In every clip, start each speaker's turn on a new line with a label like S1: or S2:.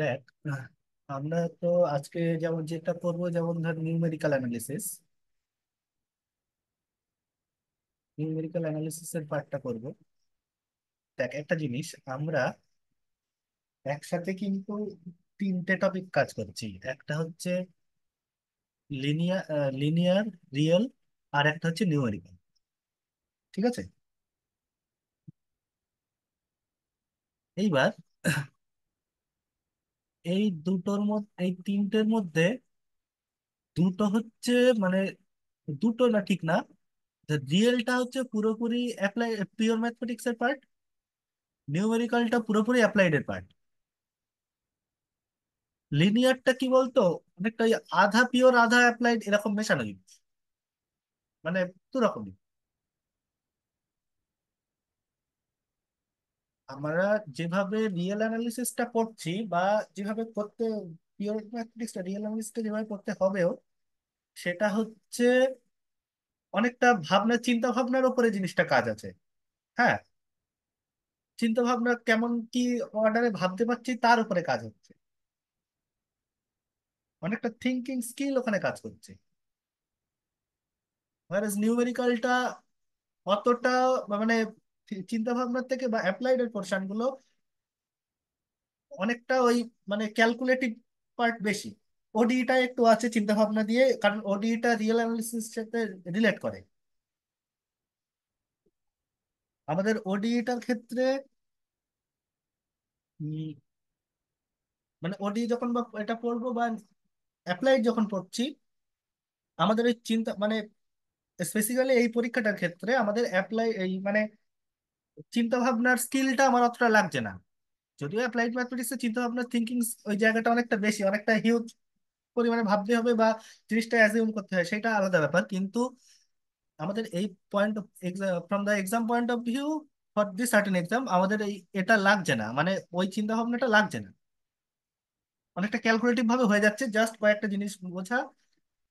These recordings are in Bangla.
S1: দেখ, আমরা তো আজকে যেমন যেটা করব, যেমন ধর নিউমেরিক্যাল অ্যানালিসিস। নিউমেরিক্যাল অ্যানালিসিসের পার্টটা করব। দেখ, একটা জিনিস, আমরা একসাথে কিন্তু তিনটে টপিক কাজ করছি। একটা হচ্ছে লিনিয়ার, রিয়েল, আর একটা হচ্ছে নিউমেরিক্যাল। ঠিক আছে? এইবার এই তিনটের মধ্যে দুটো হচ্ছে, মানে দুটো না, ঠিক না। রিয়েলটা হচ্ছে পুরোপুরি অ্যাপ্লাই, পিওর ম্যাথমেটিক্স এর পার্ট। নিউমেরিক্যালটা পুরোপুরি অ্যাপ্লাইড এর পার্ট। লিনিয়ারটা কি বলতো, অনেকটা ওই আধা পিওর আধা অ্যাপ্লাইড এরকম মেশানো জিনিস, মানে দু রকমই। আমরা যেভাবে রিয়েল অ্যানালিসিসটা করছি, বা যেভাবে করতে, পিওর ম্যাথমেটিক্সটা রিয়েল অ্যানালিসিসটা যেভাবে করতে হবেও, সেটা হচ্ছে অনেকটা ভাবনা, চিন্তা ভাবনার উপরে জিনিসটা কাজ আছে। হ্যাঁ, চিন্তা ভাবনা কেমন কি অর্ডারে ভাবতে পারছি তার উপরে কাজ হচ্ছে। অনেকটা থিঙ্কিং স্কিল ওখানে কাজ করছে। নিউমেরিক্যালটা অতটা, মানে চিন্তা ভাবনার থেকে বা অ্যাপ্লাইড এর পোর্শন গুলো অনেকটা ওই, মানে ক্যালকুলেটিভ পার্ট বেশি। ওডিটা একটু আছে চিন্তা ভাবনা দিয়ে, কারণ ওডিটা রিয়েল অ্যানালিসিস সাথে রিলেট করে। আমাদের ওডিটার ক্ষেত্রে উম, মানে ওডি যখন বা এটা পড়বো বা অ্যাপ্লাইড যখন পড়ছি, আমাদের ওই চিন্তা, মানে স্পেসিক্যালি এই পরীক্ষাটার ক্ষেত্রে আমাদের অ্যাপ্লাই, এই মানে চিন্তা ভাবনার স্কিলটা আমার অতটা লাগছে না। যদিও অ্যাপ্লাইড ম্যাথমেটিক্সে চিন্তা ভাবনার থিঙ্কিং ওই জায়গাটা অনেকটা বেশি, অনেকটা হিউজ পরিমাণে ভাবতে হবে বা জিনিসটা অ্যাজিউম করতে হয়, সেটা আলাদা ব্যাপার। কিন্তু আমাদের এই point of, from the exam point of view, for this certain exam, আমাদের এই এটা লাগছে না, মানে ওই চিন্তা ভাবনাটা লাগছে না। অনেকটা ক্যালকুলেটিভ ভাবে হয়ে যাচ্ছে, জাস্ট কয়েকটা জিনিস বোঝা,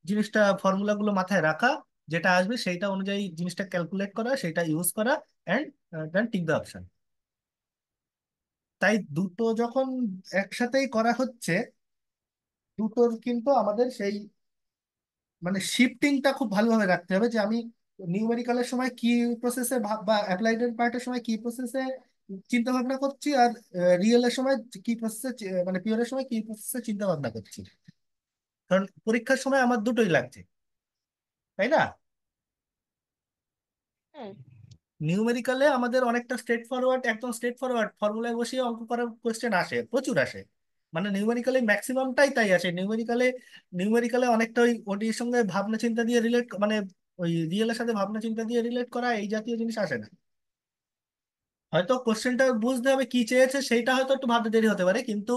S1: জিনিসটা ফর্মুলা গুলো মাথায় রাখা, যেটা আসবে সেইটা অনুযায়ী জিনিসটা ক্যালকুলেট করা, সেটা ইউজ করা, and then tick the option. তাই দুটো যখন একসাথেই করা হচ্ছে, দুটোর কিন্তু আমাদের সেই, মানে শিফটিংটা খুব ভালোভাবে রাখতে হবে, যে আমি নিউমেরিক্যালের সময় কি প্রসেসে বা অ্যাপ্লাইড এর পার্টের সময় কি প্রসেসে চিন্তা ভাবনা করছি, আর রিয়েলের সময় কি প্রসেসে, মানে পিওরের সময় কি প্রসেসে চিন্তা ভাবনা করছি। কারণ পরীক্ষার সময় আমার দুটোই লাগছে, তাই না?
S2: হুম।
S1: নিউমেরিক্যালে আমাদের অনেকটা স্ট্রেট ফরওয়ার্ড, একদম স্ট্রেট ফরওয়ার্ড ফর্মুলায় বসিয়ে অঙ্ক করার কোশ্চেন আসে, প্রচুর আসে। মানে নিউমেরিক্যালে ম্যাক্সিমামটাই তাই আসে। নিউমেরিক্যালে অনেকটা ওই ওটির সঙ্গে ভাবনা চিন্তা দিয়ে রিলেট, মানে ওই রিয়েলের সাথে ভাবনা চিন্তা দিয়ে রিলেট করা, এই জাতীয় জিনিস আসে না। হয়তো কোশ্চেনটা বুঝতে হবে কি চেয়েছে, সেইটা হয়তো একটু ভাবতে দেরি হতে পারে, কিন্তু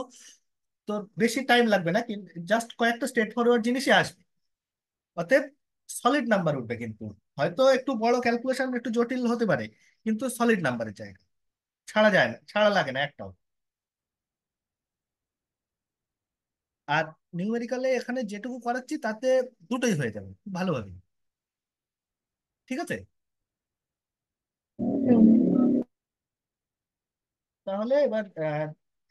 S1: তো বেশি টাইম লাগবে না, কিন্তু জাস্ট কয়েকটা স্ট্রেট ফরওয়ার্ড জিনিসই আসবে। অতএব সলিড নাম্বার উঠবে, কিন্তু হয়তো একটু বড় ক্যালকুলেশন একটু জটিল হতে পারে, কিন্তু সলিড নাম্বারের জায়গা ছাড়া যায় না, ছাড়া লাগে না একটাও। আর নিউমেরিক্যালে এখানে যেটুকু করাচ্ছি তাতে দুটোই হয়ে যাবে খুব ভালোভাবে। ঠিক আছে?
S2: হুম।
S1: তাহলে এবার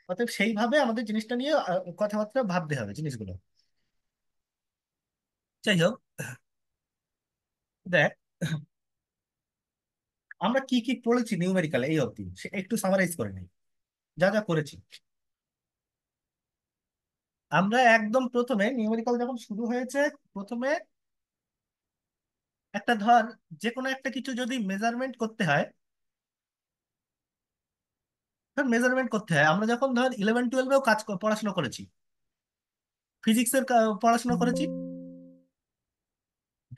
S1: অতএব সেইভাবে আমাদের জিনিসটা নিয়ে কথাবার্তা ভাবতে হবে জিনিসগুলো। যাই হোক, দেখ, আমরা কি কি পড়েছি নিউমেরিক্যাল এই অবধি, একটু সামারাইজ করে নিই যা যা করেছি। আমরা একদম প্রথমে নিউমেরিক্যাল যখন শুরু হয়েছে, প্রথমে একটা ধর, যে কোনো একটা কিছু যদি মেজারমেন্ট করতে হয়, ধর মেজারমেন্ট করতে হয়, আমরা যখন ধর 11-12-এও পড়াশোনা করেছি, ফিজিক্সের পড়াশোনা করেছি,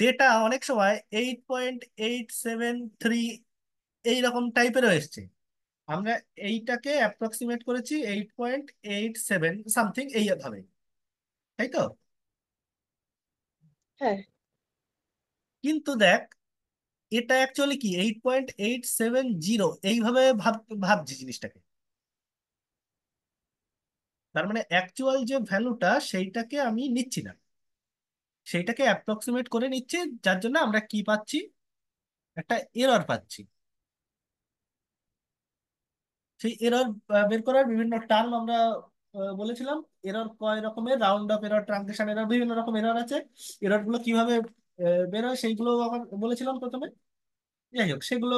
S1: ডেটা অনেক সময় 8.873 এইরকম টাইপেরও এসছে। আমরা এইটাকে অ্যাপ্রক্সিমেট করেছি 8.87 সামথিং এইভাবে, তাই তো?
S2: হ্যাঁ।
S1: কিন্তু দেখ, এটা অ্যাকচুয়ালি কি 8.870 এইভাবে ভাবছি জিনিসটাকে। তার মানে অ্যাকচুয়াল যে ভ্যালুটা সেইটাকে আমি নিচ্ছি না, সেইটাকে অ্যাপ্রক্সিমেট করে নিচ্ছি, যার জন্য আমরা কি পাচ্ছি, একটা এরর পাচ্ছি। সেই এরর বের করার বিভিন্ন টার্ম আমরা বলেছিলাম এরর কয় রকমের, round of error, transition error, বিভিন্ন রকম এরর আছে। এরর গুলো কিভাবে বেরোয় সেইগুলো আবার বলেছিলাম প্রথমে। যাই হোক, সেগুলো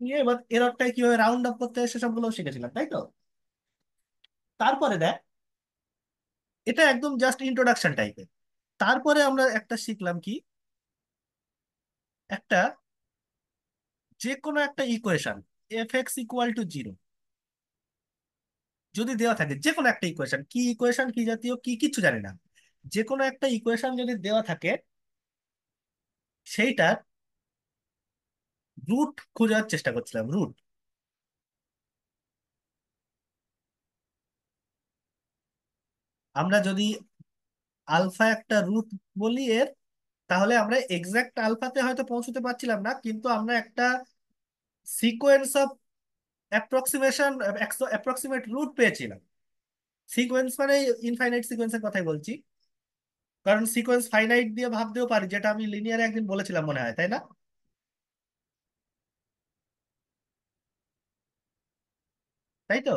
S1: নিয়ে এবার এররটাই কিভাবে রাউন্ড আপ করতে হয় সেসবগুলো শিখেছিলাম, তাই তো? তারপরে দেখ, এটা একদম জাস্ট ইন্ট্রোডাকশন টাইপের। তারপরে আমরা একটা শিখলাম কি, একটা যে কোনো একটা equation, F x equal to zero যদি দেওয়া থাকে, যে কোনো একটা ইকুয়েশন, কি ইকুয়েশন, কি জাতীয়, কি কিচ্ছু জানি না, যে কোনো একটা ইকুয়েশন যদি দেওয়া থাকে, সেইটার রুট খোঁজার চেষ্টা করছিলাম, রুট। আমরা যদি আলফা একটা রুট বলি এর, তাহলে আমরা এক্সাক্ট আলফাতে হয়তো পৌঁছতে পারছিলাম না, কিন্তু আমরা একটা sequence of approximation, approximate root পেয়েছিলাম। সিকোয়েন্স মানে ইনফাইনাইট সিকোয়েন্সের কথাই বলছি, কারণ সিকোয়েন্স ফাইনাইট দিয়ে ভাবতেও পারি, যেটা আমি লিনিয়ারে একদিন বলেছিলাম মনে হয়, তাই না? তাই তো,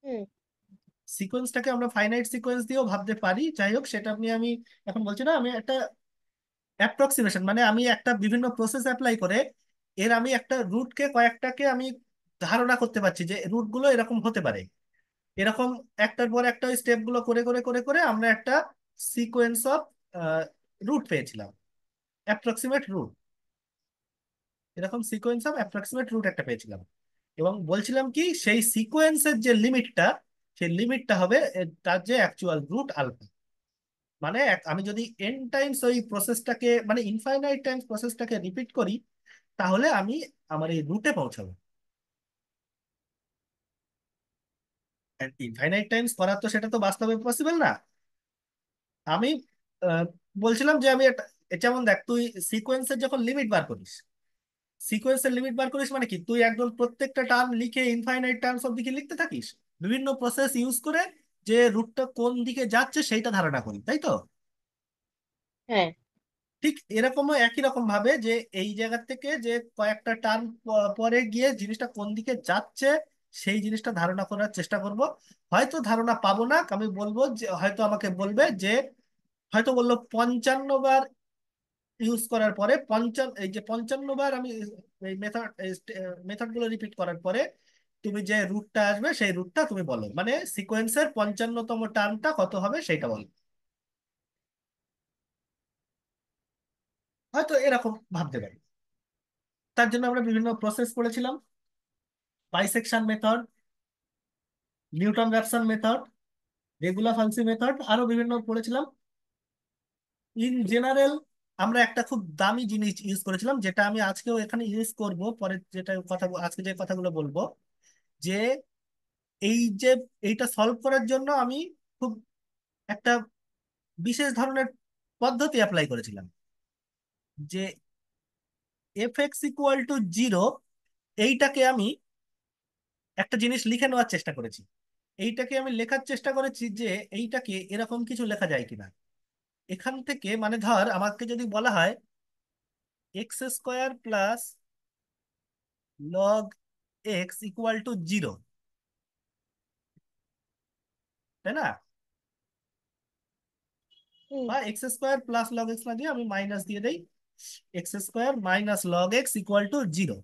S2: হুম।
S1: সিকোয়েন্সটাকে আমরা ফাইনাইট সিকোয়েন্স দিয়েও ভাবতে পারি। যাই হোক, সেটা নিয়ে আমি এখন বলছি না। আমি একটা অ্যাপ্রক্সিমেশন মানে আমি একটা বিভিন্ন প্রসেস অ্যাপ্লাই করে এর আমি একটা রুটকে, কয়েকটাকে আমি ধারণা করতে পারছি যে রুটগুলো এরকম হতে পারে। এরকম একটার পর একটা স্টেপ গুলো করে করে করে করে আমরা একটা সিকোয়েন্স অফ রুট পেয়েছিলাম, অ্যাপ্রক্সিমেট রুট। এরকম সিকোয়েন্স অফ অ্যাপ্রক্সিমেট রুট একটা পেয়েছিলাম, এবং বলছিলাম কি সেই সিকোয়েন্সের যে লিমিটটা, সেই লিমিটটা হবে তার যে অ্যাকচুয়াল রুট আলফা। মানে আমি যদি এন টাইমস ওই প্রসেসটাকে, মানে ইনফাইনাইট টাইমস প্রসেসটাকে রিপিট করি, তাহলে আমি আমার এই রুটে পৌঁছাবো। ইনফাইনাইট টাইমস করা তো সেটা তো বাস্তবে পসিবল না। আমি আহ, বলছিলাম যে আমি একটা, যেমন দেখ তুই সিকোয়েন্সের যখন লিমিট বার করিস, সিকোয়েন্সের লিমিট বার করিস মানে কি, তুই একদম প্রত্যেকটা টার্ম লিখে ইনফাইনাইট টার্মস অব দিকে লিখতে থাকিস, বিভিন্ন প্রসেস ইউজ করে যে রুটটা কোন দিকে যাচ্ছে সেইটা ধারণা করি, তাই তো?
S2: হ্যাঁ।
S1: ঠিক এরকমও একই রকম ভাবে যে এই জায়গা থেকে যে কয়েকটা টার্ম পরে গিয়ে জিনিসটা কোন দিকে যাচ্ছে সেই জিনিসটা ধারণা করার চেষ্টা করব। হয়তো ধারণা পাবো না, আমি বলবো যে হয়তো আমাকে বলবে যে, হয়তো বললো 55 বার ইউজ করার পরে, এই যে 55 বার আমি এই মেথড গুলো রিপিট করার পরে তুমি যে রুটটা আসবে সেই রুটটা তুমি বলো, মানে সিকোয়েন্সের 55তম টার্মটা কত হবে সেইটা বলো। হয়তো এরকম ভাবতে পারি। তার জন্য আমরা বিভিন্ন প্রসেস করেছিলাম, bisection method, Newton Raphson method, regular function method, আরো বিভিন্ন পড়েছিলাম। ইন জেনারেল আমরা একটা খুব দামি জিনিস ইউজ করেছিলাম, যেটা আমি আজকেও এখানে ইউজ করব পরে, যেটা কথা আজকে যে কথাগুলো বলবো, যে এই যে এইটা সলভ করার জন্য আমি খুব একটা বিশেষ ধরনের পদ্ধতি অ্যাপ্লাই করেছিলাম, যে F x equal to zero, এইটাকে আমি একটা জিনিস লিখে নেওয়ার চেষ্টা করেছি। এইটাকে আমি লেখার চেষ্টা করেছি যে এইটাকে এরকম কিছু লেখা যায় কিনা। এখান থেকে মানে ধর আমাকে যদি বলা হয় x square plus log x equal to zero, তাই না?
S2: হুম।
S1: বা x square plus log x না দিয়ে আমি মাইনাস দিয়ে দেই, x square minus log x equal to zero.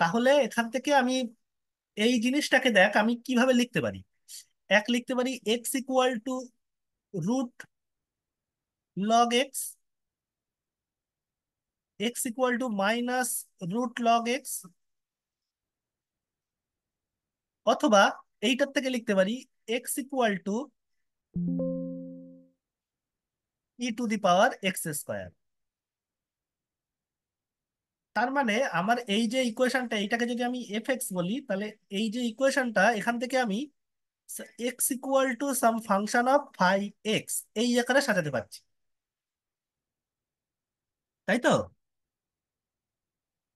S1: তাহলে এখান থেকে আমি এই জিনিসটাকে দেখ আমি কিভাবে লিখতে পারি। এক লিখতে পারি x equal to root log x, x equal to minus root log x, অথবা এইটার থেকে লিখতে পারি x equal to e to the power x square. তার মানে আমার এই যে ইকুয়েশনটা, এইটাকে যদি আমি এফ এক্স বলি, তাহলে এই যে ইকুয়েশনটা এখান থেকে আমি x equal to some function of phi x এই আকারে সাজাতে পারছি, তাই তো?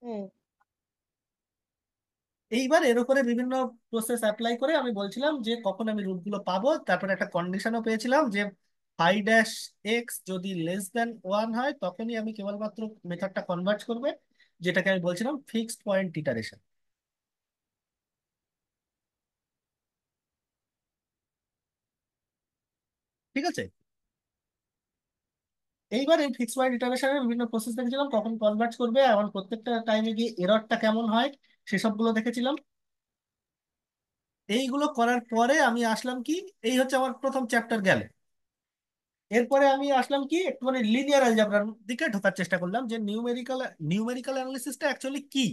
S2: হুম।
S1: এইবার এর উপরে বিভিন্ন প্রসেস অ্যাপ্লাই করে আমি বলছিলাম যে কখন আমি রুটগুলো পাবো। তারপরে একটা কন্ডিশনও পেয়েছিলাম যে ফাই ড্যাশ এক্স যদি লেস দেন ওয়ান হয় তখনই আমি কেবলমাত্র মেথডটা কনভার্ট করবে, যেটাকে আমি বলছিলাম ফিক্সড পয়েন্ট ইটারেশন। ঠিক আছে। এইবার এই ফিক্স পয়েন্ট ইটারেশনের বিভিন্ন প্রসেস দেখেছিলাম, কখন কনভার্ট করবে, এবং প্রত্যেকটা টাইমে গিয়ে এররটা কেমন হয় সেসবগুলো দেখেছিলাম। এইগুলো করার পরে আমি আসলাম কি, এই হচ্ছে আমার প্রথম চ্যাপ্টার গেল। এরপরে আমি আসলাম কি একটুখানি লিনিয়ার অ্যালজেব্রার দিকে ঢোকার চেষ্টা করলাম, যে নিউমেরিক্যাল নিউমেরিক্যাল অ্যানালিসিসটা অ্যাকচুয়ালি কি।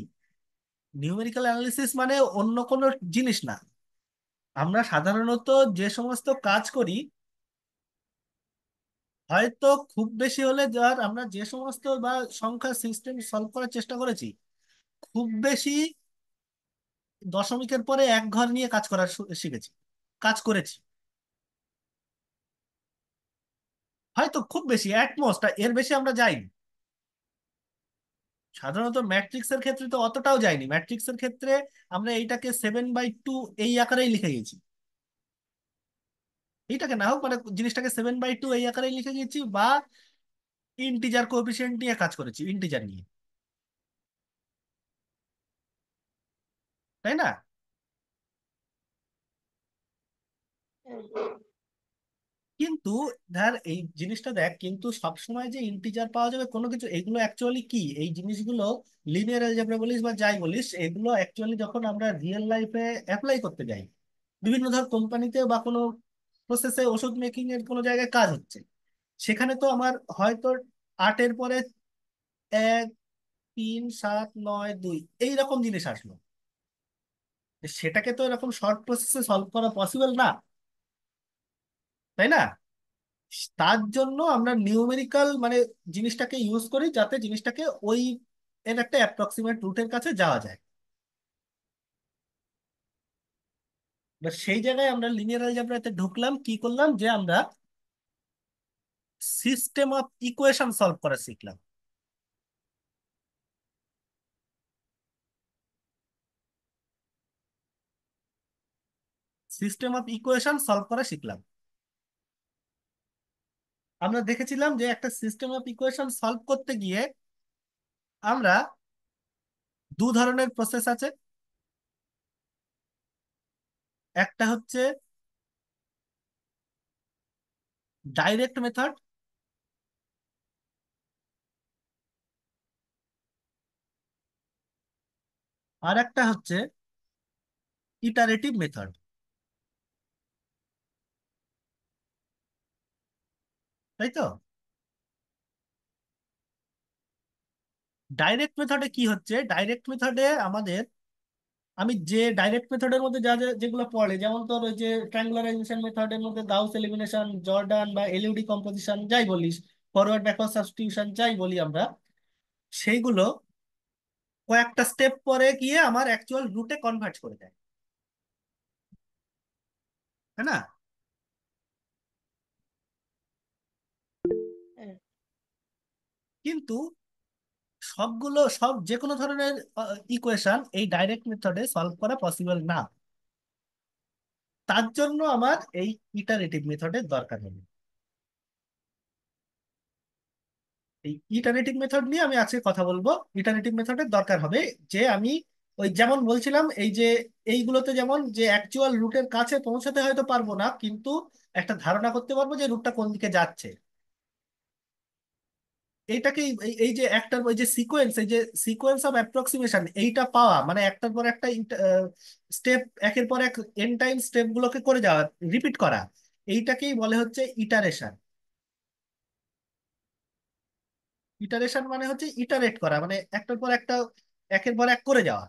S1: নিউমেরিক্যাল অ্যানালিসিস মানে অন্য কোনো জিনিস না। আমরা সাধারণত যে সমস্ত কাজ করি, হয়তো খুব বেশি হলে যার আমরা যে সমস্ত বা সংখ্যার সিস্টেম সলভ করার চেষ্টা করেছি, খুব বেশি দশমিকের পরে এক ঘর নিয়ে কাজ করা শিখেছি, কাজ করেছি। হয়তো খুব বেশি অ্যাটমোস্ট এর বেশি আমরা যাইনি। সাধারণত ম্যাট্রিক্সের ক্ষেত্রে তো অতটাও যায়নি। ম্যাট্রিক্সের ক্ষেত্রে আমরা এইটাকে 7/2 এই আকারেই লিখে গেছি। এইটাকে না হোক মানে জিনিসটাকে 7/2 এই আকারেই লিখে গেছি, বা ইন্টিজার কোএফিসিয়েন্ট নিয়ে কাজ করেছি, ইন্টিজার নিয়ে, তাই না?
S2: হ্যাঁ,
S1: কিন্তু ধর এই জিনিসটা দেখ, কিন্তু সবসময় যে ইন্টিজার পাওয়া যাবে কোনো কিছু, এগুলো অ্যাকচুয়ালি কি এই জিনিসগুলো, লিনিয়ার অ্যালজেব্রা বলিস বা যাই বলিস, এগুলো অ্যাকচুয়ালি যখন আমরা রিয়েল লাইফে অ্যাপ্লাই করতে যাই, বিভিন্ন ধর কোম্পানিতে বা কোনো প্রসেসে, ওষুধ মেকিং এর কোনো জায়গায় কাজ হচ্ছে, সেখানে তো আমার হয়তো 8-এর পরে 1, 3, 7, 9, 2 এইরকম জিনিস আসলো। সেটাকে তো এরকম শর্ট প্রসেসে সলভ করা পসিবল না, তাই না? তার জন্য আমরা নিউমেরিক্যাল মানে জিনিসটাকে ইউজ করি, যাতে জিনিসটাকে ওই এর একটা অ্যাপ্রক্সিমেট রুটের কাছে যাওয়া যায়। এবার সেই জায়গায় আমরা লিনিয়ার অ্যালজেব্রাতে ঢুকলাম, কি করলাম, যে আমরা সিস্টেম অফ ইকুয়েশন সলভ করা শিখলাম। সিস্টেম অফ ইকুয়েশন সলভ করা শিখলাম। আমরা দেখেছিলাম যে একটা সিস্টেম অফ ইকুয়েশন সলভ করতে গিয়ে আমরা দু ধরনের প্রসেস আছে। একটা হচ্ছে ডাইরেক্ট মেথড, আর একটা হচ্ছে ইটারেটিভ মেথড, তাই তো? ডাইরেক্ট মেথডে কি হচ্ছে, ডাইরেক্ট মেথডে আমাদের, আমি যে ডাইরেক্ট মেথডের মধ্যে যা যেগুলো পড়ে, যেমন তোর ওই যে ট্রায়াঙ্গুলারাইজেশন মেথডের মধ্যে গাউস এলিমিনেশন, জর্ডান বা এলইউডি কম্পোজিশন যাই বলিস, ফরওয়ার্ড ব্যাকওয়ার্ড সাবস্টিটিউশন যাই বলি আমরা, সেইগুলো কয়েকটা স্টেপ পরে গিয়ে আমার অ্যাকচুয়াল রুটে কনভার্ট করে দেয়, তাই না?
S2: হ্যাঁ,
S1: কিন্তু সবগুলো সব যে কোনো ধরনের ইকুয়েশন এই ডাইরেক্ট মেথডে সলভ করা পসিবল না। তার জন্য আমার এই ইটারেটিভ মেথডের দরকার হবে। এই ইটারেটিভ মেথড নিয়ে আমি আজকে কথা বলবো। ইটারেটিভ মেথডের দরকার হবে, যে আমি ওই যেমন বলছিলাম, এই যে এইগুলোতে যেমন যে অ্যাকচুয়াল রুটের কাছে পৌঁছাতে হয়তো পারবো না, কিন্তু একটা ধারণা করতে পারবো যে রুটটা কোন দিকে যাচ্ছে। এইটাকে এই যে একটার ওই যে সিকোয়েন্স, এই যে সিকোয়েন্স অফ অ্যাপ্রক্সিমেশন, এইটা পাওয়া মানে একটার পর একটা স্টেপ, একের পর এক এন টাইম স্টেপ গুলোকে করে যাওয়া, রিপিট করা, এইটাকেই বলে হচ্ছে ইটারেশন। ইটারেশন মানে হচ্ছে ইটারেট করা, মানে একটার পর একটা একের পর এক করে যাওয়া।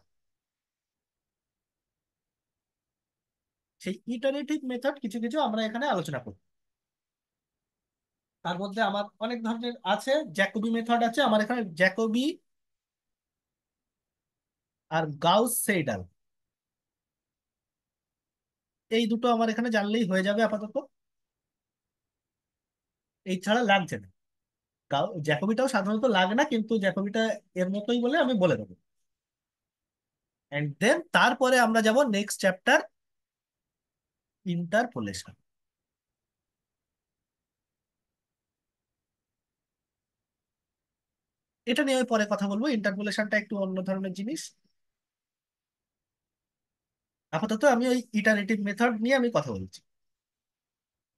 S1: সেই ইটারেটিভ মেথড কিছু কিছু আমরা এখানে আলোচনা করব। তার মধ্যে আমার অনেক ধরনের আছে। জ্যাকোবি মেথড আছে আমার এখানে, জ্যাকোবি আর গাউস সেইডাল, এই দুটো আমার এখানে জানলেই হয়ে যাবে আপাতত। এই ছাড়া লাগছে না। জ্যাকোবিটাও সাধারণত লাগে না, কিন্তু জ্যাকোবিটা এর মতোই বলে আমি বলে দেবো। এন্ড দেন তারপরে আমরা যাব নেক্সট চ্যাপ্টার, ইন্টারপোলেশন। এটা নিয়ে আমি পরে কথা বলবো, ইন্টারপোলেশনটা একটু অন্য ধরনের জিনিস। আপাতত আমি ওই ইটারেটিভ মেথড নিয়ে আমি কথা বলছি।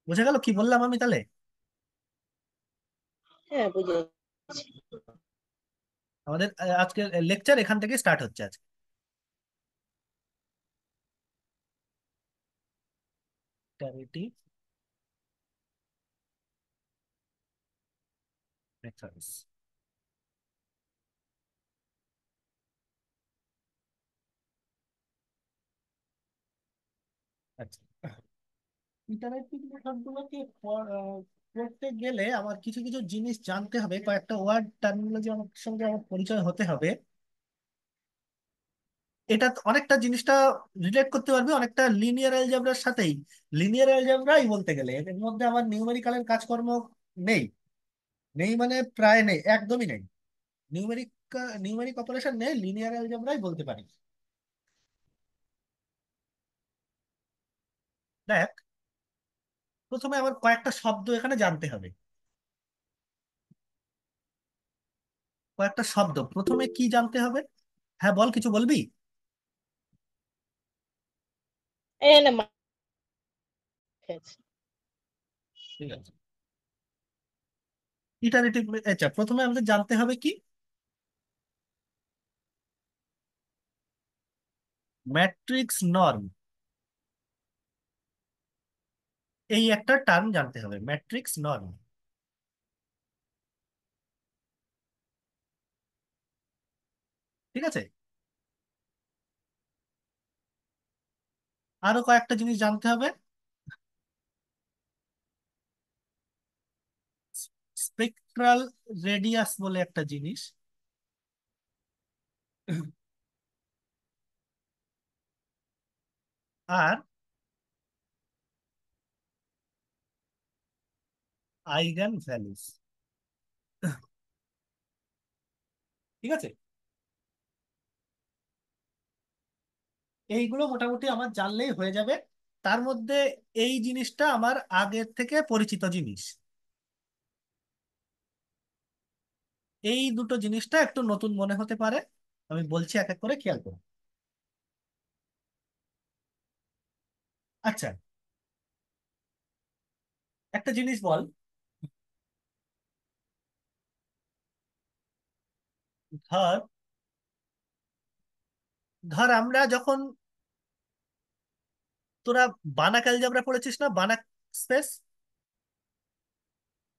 S1: বুঝে গেল কি বললাম আমি তাহলে?
S2: হ্যাঁ, বুঝেছি।
S1: আমাদের আজকের লেকচার এখান থেকে স্টার্ট হচ্ছে আজকে। Iterative methods। আচ্ছা, ইটারেটিভ মেথড গুলোকে করতে গেলে আমার কিছু কিছু জিনিস জানতে হবে, কয়েকটা ওয়ার্ড টার্মিনোলজি আমার সঙ্গে আমার পরিচয় হতে হবে। এটা অনেকটা জিনিসটা রিলেট করতে পারবে অনেকটা লিনিয়ার অ্যালজেব্রার সাথেই। লিনিয়ার অ্যালজেব্রাই বলতে গেলে এর মধ্যে আমার নিউমেরিক্যালের কাজকর্ম নেই। নেই মানে প্রায় নেই, একদমই নেই। নিউমেরিক নিউমেরিক অপারেশন নেই, লিনিয়ার অ্যালজেব্রাই বলতে পারি। দেখ, প্রথমে আমার কয়েকটা শব্দ এখানে জানতে হবে। কয়েকটা শব্দ প্রথমে কি জানতে হবে? হ্যাঁ বল, কিছু বলবি?
S2: এই না, খেয়েছি।
S1: ঠিক আছে। ইটারেটিভ, আচ্ছা প্রথমে আমাদের জানতে হবে কি, ম্যাট্রিক্স নর্ম। এই একটা টার্ম জানতে হবে, ম্যাট্রিক্স নর্ম। ঠিক আছে। আরো কয়েকটা জিনিস জানতে হবে। স্পেকট্রাল রেডিয়াস বলে একটা জিনিস, আর আইগেন ভ্যালুস। ঠিক আছে। এইগুলো মোটামুটি আমার জানলেই হয়ে যাবে। তার মধ্যে এই জিনিসটা আমার আগের থেকে পরিচিত জিনিস। এই দুটো জিনিসটা একটু নতুন মনে হতে পারে। আমি বলছি এক এক করে, খেয়াল করো। আচ্ছা, একটা জিনিস বল। ধর, ধর আমরা যখন, তোরা বানাক অ্যালজেব্রা পড়েছিস না, বানাক স্পেস?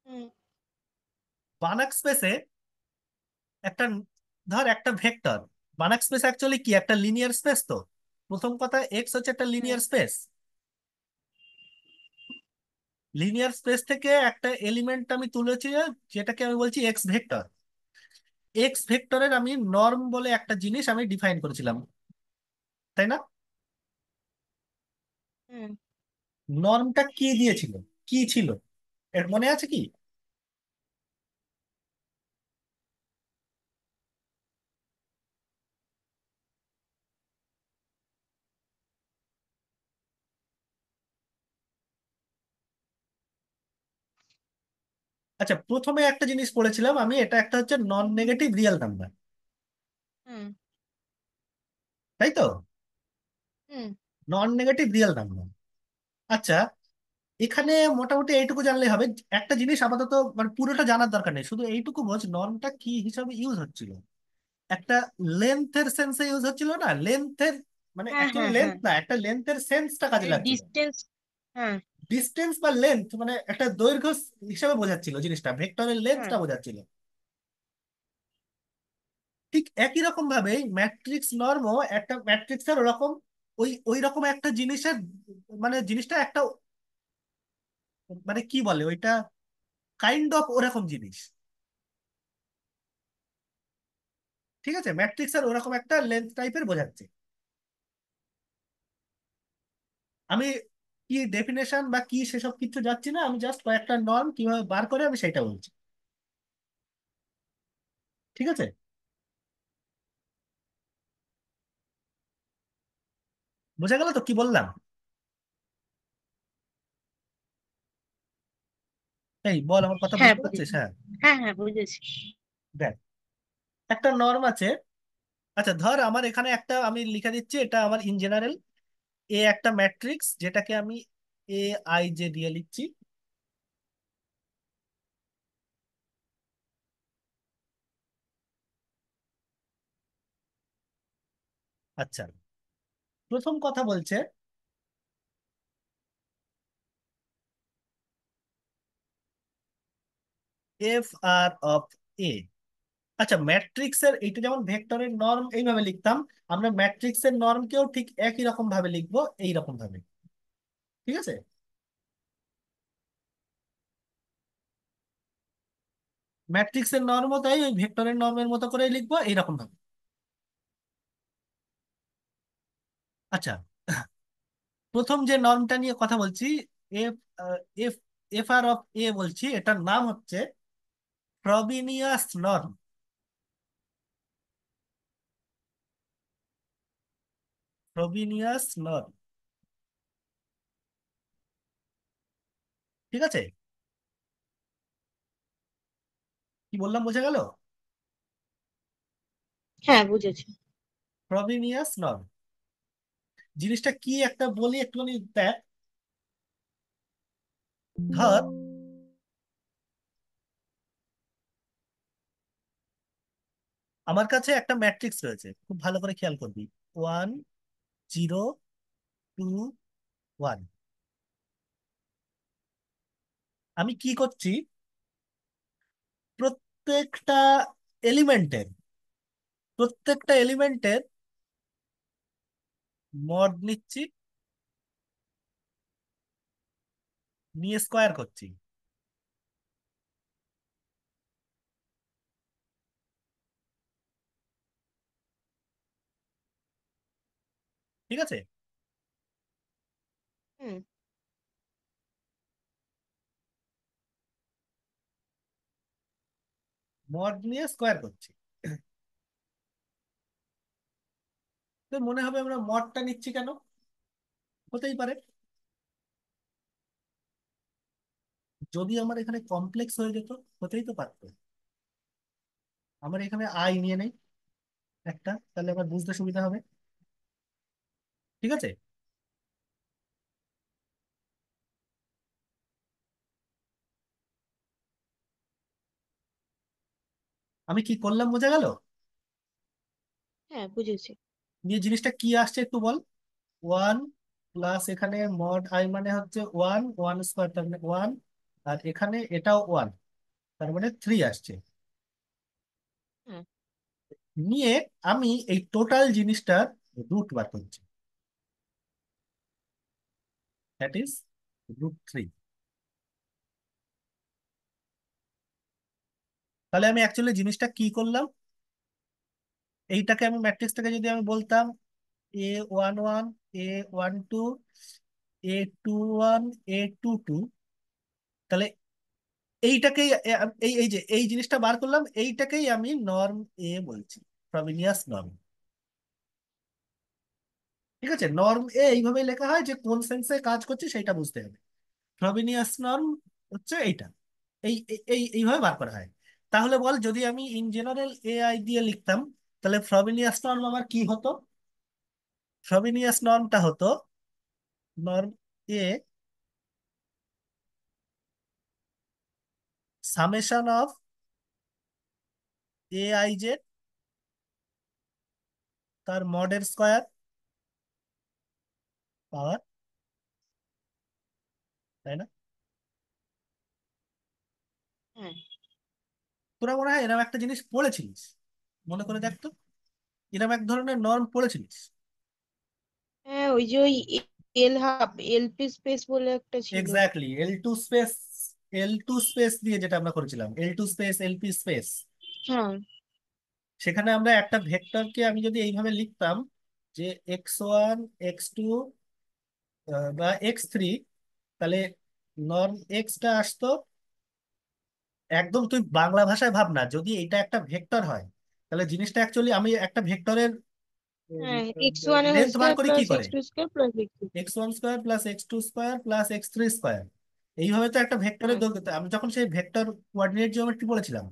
S2: হুম।
S1: বানাক স্পেসে একটা, ধর একটা ভেক্টর। বানাক স্পেস অ্যাকচুয়ালি কি, একটা লিনিয়ার স্পেস তো। প্রথম কথা, এক্স হচ্ছে একটা
S2: হুম।
S1: Linear space. লিনিয়ার স্পেস থেকে একটা এলিমেন্ট আমি তুলেছি, যেটাকে আমি বলছি এক্স ভেক্টর। এক্স ভেক্টরের আমি নর্ম বলে একটা জিনিস আমি ডিফাইন করেছিলাম, তাই না?
S2: হুম।
S1: নর্মটা কি দিয়েছিল, কি ছিল, এর মনে আছে কি? আচ্ছা, প্রথমে একটা জিনিস পড়েছিলাম আমি, এটা একটা হচ্ছে নন নেগেটিভ রিয়েল নাম্বার,
S2: হুম।
S1: তাই তো?
S2: হুম।
S1: Non negative real number. আচ্ছা, এখানে মোটামুটি এইটুকু জানলে হবে। একটা জিনিস আপাতত মানে পুরোটা জানার দরকার নেই, শুধু এইটুকু বোঝ নর্মটা কি হিসাবে ইউজ হচ্ছিল। একটা লেন্থের সেন্সে ইউজ হচ্ছিল না, লেন্থের মানে
S2: হ্যাঁ,
S1: অ্যাকচুয়ালি
S2: হ্যাঁ,
S1: লেন্থ
S2: হ্যাঁ।
S1: না, একটা লেন্থের সেন্সটা কাজে
S2: এই
S1: লাগছিল।
S2: ডিস্টেন্স। হ্যাঁ।
S1: ডিস্টেন্স বা লেন্থ মানে একটা দৈর্ঘ্য হিসাবে বোঝাচ্ছিল জিনিসটা, ভেক্টরের
S2: হ্যাঁ।
S1: লেন্থটা বোঝাচ্ছিল। ঠিক একই রকম ভাবে ম্যাট্রিক্স নর্মও একটা ম্যাট্রিক্সের ওরকম, ওই ওই রকম একটা জিনিসের, মানে জিনিসটা একটা, মানে কি বলে ওইটা, কাইন্ড অফ ওরকম জিনিস। ঠিক আছে, ম্যাট্রিক্সের ওরকম একটা লেন্থ টাইপের বোঝাচ্ছে। আমি কি ডেফিনেশন বা কি সেসব কিছু যাচ্ছি না, আমি জাস্ট কয়েকটা নর্ম কিভাবে বার করে আমি সেটা বলছি। ঠিক আছে। বোঝা গেল তো কি বললাম? এই বল, আমার কথা
S2: হ্যাঁ,
S1: বুঝতে পারছিস?
S2: বুঝেছি।
S1: হ্যাঁ।
S2: হ্যাঁ, হ্যাঁ, বুঝেছি।
S1: দেখ, একটা নর্ম আছে। আচ্ছা ধর আমার এখানে একটা আমি লিখে দিচ্ছি, এটা আমার ইন জেনারেল, এ একটা ম্যাট্রিক্স যেটাকে আমি এ আই জে দিয়ে লিখছি। আচ্ছা, প্রথম কথা বলছে এফ আর অফ এ। আচ্ছা, ম্যাট্রিক্সের এইটা যেমন ভেক্টরের নর্ম এইভাবে লিখতাম, আমরা ম্যাট্রিক্সের নর্মকেও ঠিক একই রকম ভাবে লিখবো, এই রকম ভাবে। ঠিক আছে, ম্যাট্রিক্সের নর্মও তাই ওই ভেক্টরের নর্মের মতো করে লিখবো এইরকম ভাবে। আচ্ছা, প্রথম যে নর্মটা নিয়ে কথা বলছি, এফ এফ এফ আর অফ এ বলছি, এটার নাম হচ্ছে ফ্রবিনিয়াস নর্ম। ফ্রবিনিয়াস নর্ম, ঠিক আছে? কি বললাম বোঝা গেল?
S2: হ্যাঁ, বুঝেছি।
S1: ফ্রবিনিয়াস নর্ম জিনিসটা কি একটা বলি একটুখানি দেখ। ধর, আমার কাছে একটা ম্যাট্রিক্স রয়েছে, খুব ভালো করে খেয়াল করবি। 1 0 2 1। আমি কি করছি, প্রত্যেকটা এলিমেন্টের প্রত্যেকটা এলিমেন্টের মড নিচ্ছি, নিয়ে স্কোয়ার করছি। ঠিক আছে,
S2: হুম।
S1: মড নিয়ে স্কোয়ার করছি। তো মনে হবে আমরা মডটা নিচ্ছি কেন? হতেই পারে, যদি আমার এখানে কমপ্লেক্স হয়ে যেত, হতেই তো পারতো। আমার এখানে আই নিয়ে নেই একটা, তাহলে আমার বুঝতে সুবিধা হবে। ঠিক আছে, আমি কি করলাম বোঝা গেল?
S2: হ্যাঁ, বুঝেছি।
S1: নিয়ে জিনিসটা কি আসছে একটু বল। 1 প্লাস এখানে মড আই মানে হচ্ছে 1 1 স্কোয়ার, তার মানে 1। আর এখানে এটাও 1, তার মানে 3 আসছে।
S2: হ্যাঁ।
S1: নিয়ে আমি এই টোটাল জিনিসটার রুট বার করছি, দ্যাট ইজ √3। তাহলে আমি অ্যাকচুয়ালি জিনিসটা কি করলাম, এইটাকে আমি ম্যাট্রিক্সটাকে যদি আমি বলতাম A11 A12 A21 A22, তাহলে এইটাকেই এই এই যে এই জিনিসটা বার করলাম, এইটাকেই আমি নর্ম এ বলছি, ফ্রবিনিয়াস নর্ম। ঠিক আছে, নর্ম এ এইভাবেই লেখা হয়, যে কোন সেন্সে কাজ করছে সেটা বুঝতে হবে। ফ্রবিনিয়াস নর্ম হচ্ছে এইটা, এইভাবে বার করা হয়। তাহলে বল, যদি আমি ইন জেনারেল এআই দিয়ে লিখতাম, তাহলে ফ্রবিনিয়াস নর্ম আমার কি হতো? ফ্রবিনিয়াস নর্মটা হতো norm A summation of A I Z, তার মডের স্কোয়ার পাওয়ার, তাই না?
S2: হ্যাঁ।
S1: তোরা মনে হয় এরকম একটা জিনিস পড়েছিলিস, মনে করে দেখ তো, এরকম এক ধরনের নর্ম পড়েছিলিস।
S2: হ্যাঁ, ওই যে ওই এলপি স্পেস বলে একটা ছিল।
S1: এক্স্যাক্টলি, L2 স্পেস দিয়ে যেটা আমরা করেছিলাম, L2 স্পেস এলপি স্পেস।
S2: হ্যাঁ।
S1: সেখানে আমরা একটা ভেক্টরকে আমি যদি এইভাবে লিখতাম, যে x1 x2 বা x3, তাহলে নর্ম এক্সটা আসতো একদম, তুই বাংলা ভাষায় ভাব না, যদি এটা একটা ভেক্টর হয়, তাহলে জিনিসটা অ্যাকচুয়ালি আমি একটা ভেক্টরের
S2: হ্যাঁ, x1 হোল
S1: লেন্থ বার
S2: স্কয়ার
S1: করি কি
S2: প্লাস
S1: করে,
S2: x2 square plus x3।
S1: x1 square plus x2 square plus x3 square. এইভাবে তো একটা ভেক্টরের
S2: হ্যাঁ।
S1: দৈর্ঘ্য, আমি যখন সেই ভেক্টর কোঅর্ডিনেট জিওমেট্রি পড়েছিলাম,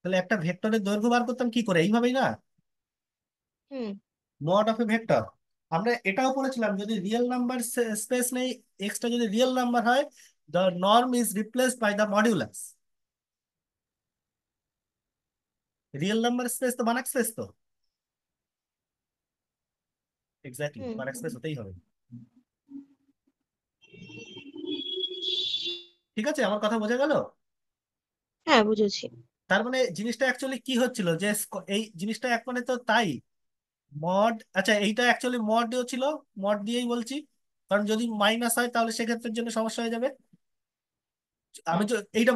S1: তাহলে একটা ভেক্টরের দৈর্ঘ্য বার করতাম কি করে, এইভাবেই না?
S2: হুম।
S1: Mod of A vector. আমরা এটাও পড়েছিলাম, যদি রিয়েল নাম্বার স্পেস নেই, এক্সটা যদি রিয়েল নাম্বার হয়, the norm is replaced by the modulus. Real number space তো মানাক স্পেস তো, এক্স্যাক্টলি
S2: হুম
S1: মানাক
S2: হুম।
S1: স্পেস হতেই হবে। ঠিক আছে, আমার কথা বোঝা গেল?
S2: হ্যাঁ, বুঝেছি।
S1: তার মানে জিনিসটা অ্যাকচুয়ালি কি হচ্ছিল, যে এই জিনিসটা এক মানে তো তাই মড, আচ্ছা এইটা অ্যাকচুয়ালি মডও ছিল, মড দিয়েই বলছি, কারণ যদি মাইনাস হয় তাহলে সেক্ষেত্রের জন্য সমস্যা হয়ে যাবে। আমি
S2: হ্যাঁ
S1: এইটা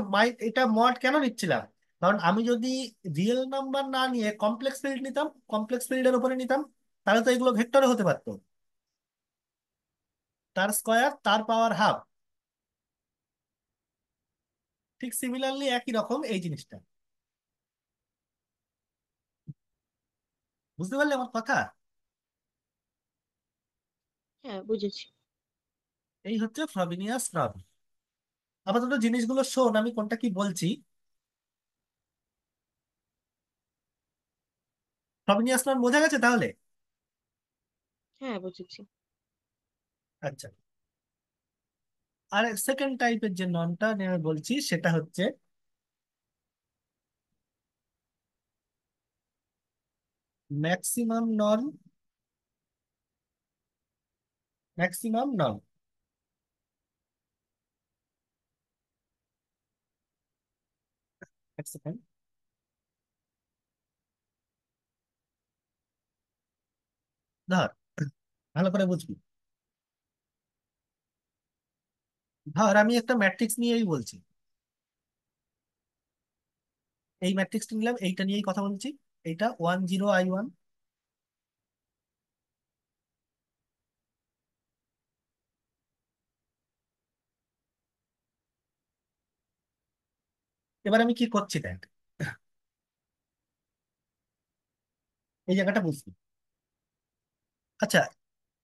S1: এটা মড কেন নিচ্ছিলাম, কারণ আমি যদি রিয়েল নাম্বার না নিয়ে কমপ্লেক্স ফিল্ড নিতাম, কমপ্লেক্স ফিল্ডের উপরে নিতাম, তাহলে তো এগুলো ভেক্টরে হতে পারতো, তার স্কয়ার তার পাওয়ার হাফ। ঠিক সিমিলারলি একই রকম এই জিনিসটা। বুঝতে পারলে আমার কথা?
S2: হ্যাঁ, বুঝেছি।
S1: এই হচ্ছে ফ্রবিনিয়াস প্রবলেম। আপাতত জিনিসগুলো শোন, আমি কোনটা কি বলছি। ফ্রবিনিয়াস নর্ম বোঝা গেছে তাহলে?
S2: হ্যাঁ, বুঝেছি।
S1: আচ্ছা, আর সেকেন্ড টাইপের যে নর্মটা নিয়ে আমি বলছি সেটা হচ্ছে ম্যাক্সিমাম নর্ম। ম্যাক্সিমাম নর্ম, এক সেকেন্ড। ধর, ভালো করে বুঝবি। ধর আমি একটা ম্যাট্রিক্স নিয়েই বলছি, এই ম্যাট্রিক্সটা নিলাম, এইটা নিয়েই কথা বলছি। এইটা 10 I1। এবার আমি কি করছি দেখ, এই জায়গাটা বুঝবি। আচ্ছা,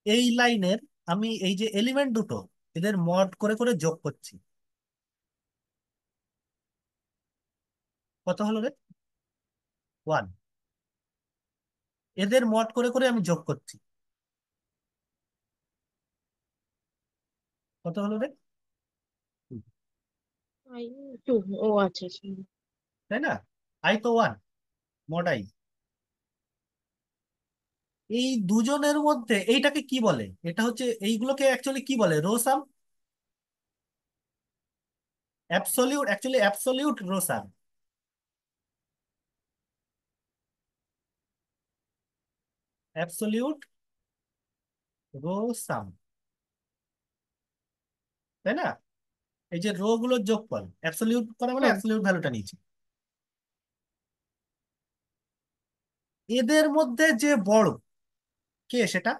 S1: এই লাইনের আমি এই যে এলিমেন্ট দুটো, এদের মড করে করে যোগ করছি। কত হলো রে? 1। এদের মড করে করে আমি যোগ করছি। কত হলো রে? 2।
S2: I two. ও আচ্ছা আচ্ছা।
S1: তাই না? আই তো 1, মড আই। এই দুজনের মধ্যে এইটাকে কি বলে, এটা হচ্ছে এইগুলোকে অ্যাকচুয়ালি কি বলে, row sum. Absolute, actually absolute row সাম। অ্যাবসলিউট রো সাম, তাই না? এই যে রো গুলোর যোগফল অ্যাবসলিউট করা মানে
S2: হ্যাঁ।
S1: অ্যাবসলিউট ভ্যালুটা নিয়েছি। এদের মধ্যে যে বড়, কে সেটা?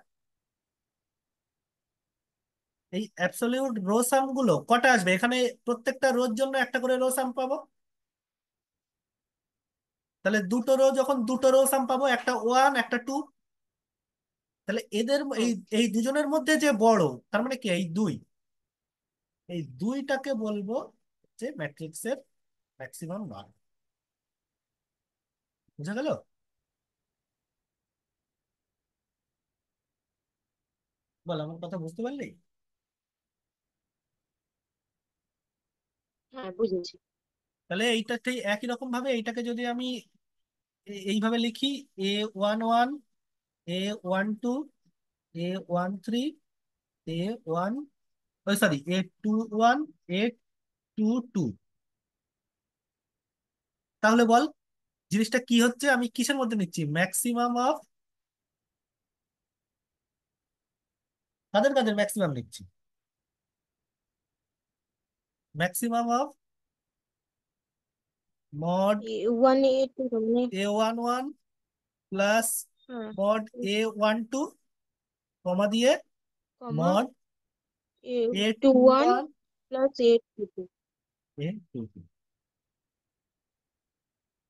S1: এই অ্যাবসলিউট রো সাম গুলো কটা আসবে এখানে? প্রত্যেকটা রোর জন্য একটা করে রো সাম পাবো। তাহলে দুটো রো, যখন দুটো রো সাম পাবো, একটা 1 একটা 2। তাহলে এদের এই
S2: হ্যাঁ।
S1: এই দুজনের মধ্যে যে বড়, তার মানে কি এই 2, এই দুইটাকে বলবো যে ম্যাট্রিক্সের ম্যাক্সিমাম মান। বুঝা গেল? বল, আমার কথা বুঝতে পারলি?
S2: হ্যাঁ, বুঝেছি।
S1: তাহলে এইটা ঠিক একই রকম ভাবে এইটাকে যদি আমি এইভাবে লিখি, A11, A12, A13, A1, ওই সরি A21, A22, তাহলে বল জিনিসটা কি হচ্ছে, আমি কিসের মধ্যে নিচ্ছি, ম্যাক্সিমাম অফ কাদের কাদের ম্যাক্সিমাম নিচ্ছি? Maximum of mod
S2: one A two মানে।
S1: A11 প্লাস
S2: হ্যাঁ।
S1: মড A12, কমা দিয়ে
S2: comma
S1: mod
S2: A two one
S1: A21,
S2: plus A two two.
S1: A22।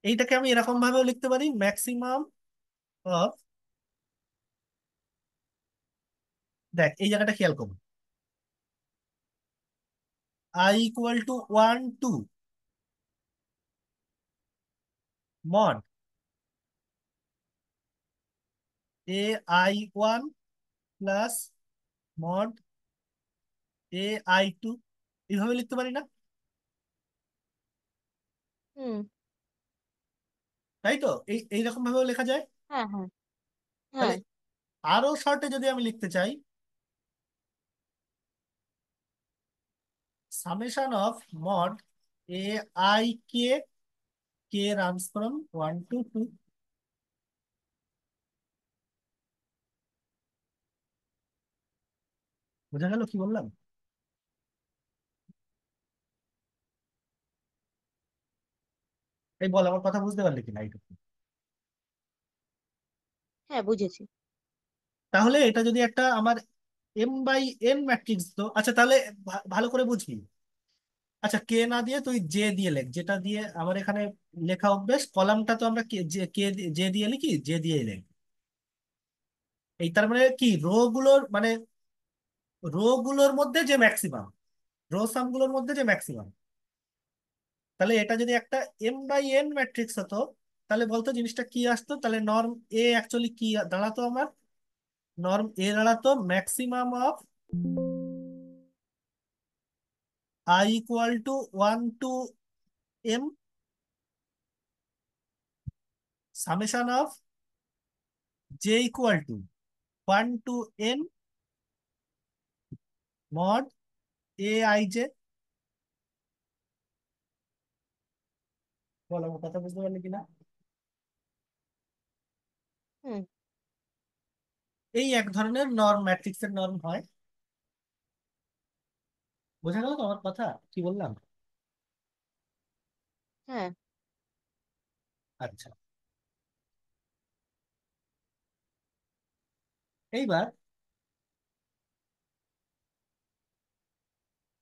S1: এইটাকে আমি এরকম ভাবেও লিখতে পারি, ম্যাক্সিমাম অফ, দেখ এই জায়গাটা খেয়াল করুন, I = 1 2 mod A I1 plus mod AI2, এইভাবে লিখতে পারি না?
S2: হুম।
S1: তাই তো, এইরকম ভাবেও লেখা যায়।
S2: হ্যাঁ হ্যাঁ
S1: তাহলে
S2: হ্যাঁ।
S1: আরো শর্টে যদি আমি লিখতে চাই, summation of mod AI K runs from 1 to 2। বোঝা গেল কি বললাম? এই বল, আমার কথা বুঝতে পারলি কিনা এইটুকু?
S2: হ্যাঁ বুঝেছি।
S1: তাহলে এটা যদি একটা আমার M/N ম্যাট্রিক্স, তো আচ্ছা তাহলে ভালো করে বুঝবি। আচ্ছা, কে না দিয়ে তুই জে দিয়ে লেখ, যেটা দিয়ে আমার এখানে লেখা অভ্যেস। কলামটা তো আমরা জে দিয়ে লিখি, জে দিয়ে লেখ। এই তার মানে কি, রো গুলোর মধ্যে যে ম্যাক্সিমাম, রো সাম গুলোর মধ্যে যে ম্যাক্সিমাম। তাহলে এটা যদি একটা M/N ম্যাট্রিক্স হতো, তাহলে বলতো জিনিসটা কি আসতো, তাহলে নর্ম এ অ্যাকচুয়ালি কি দাঁড়াতো আমার? নর্ম এ দাঁড়াতো maximum of I = 1 to M, summation of J = 1 to N mod AI J। বলো, আমার কথা বুঝতে পারলি কিনা?
S2: হুম।
S1: এই এক ধরনের নর্ম, ম্যাট্রিক্সের নর্ম হয়। বোঝা গেল তো আমার কথা, কি বললাম?
S2: হ্যাঁ।
S1: আচ্ছা, এইবার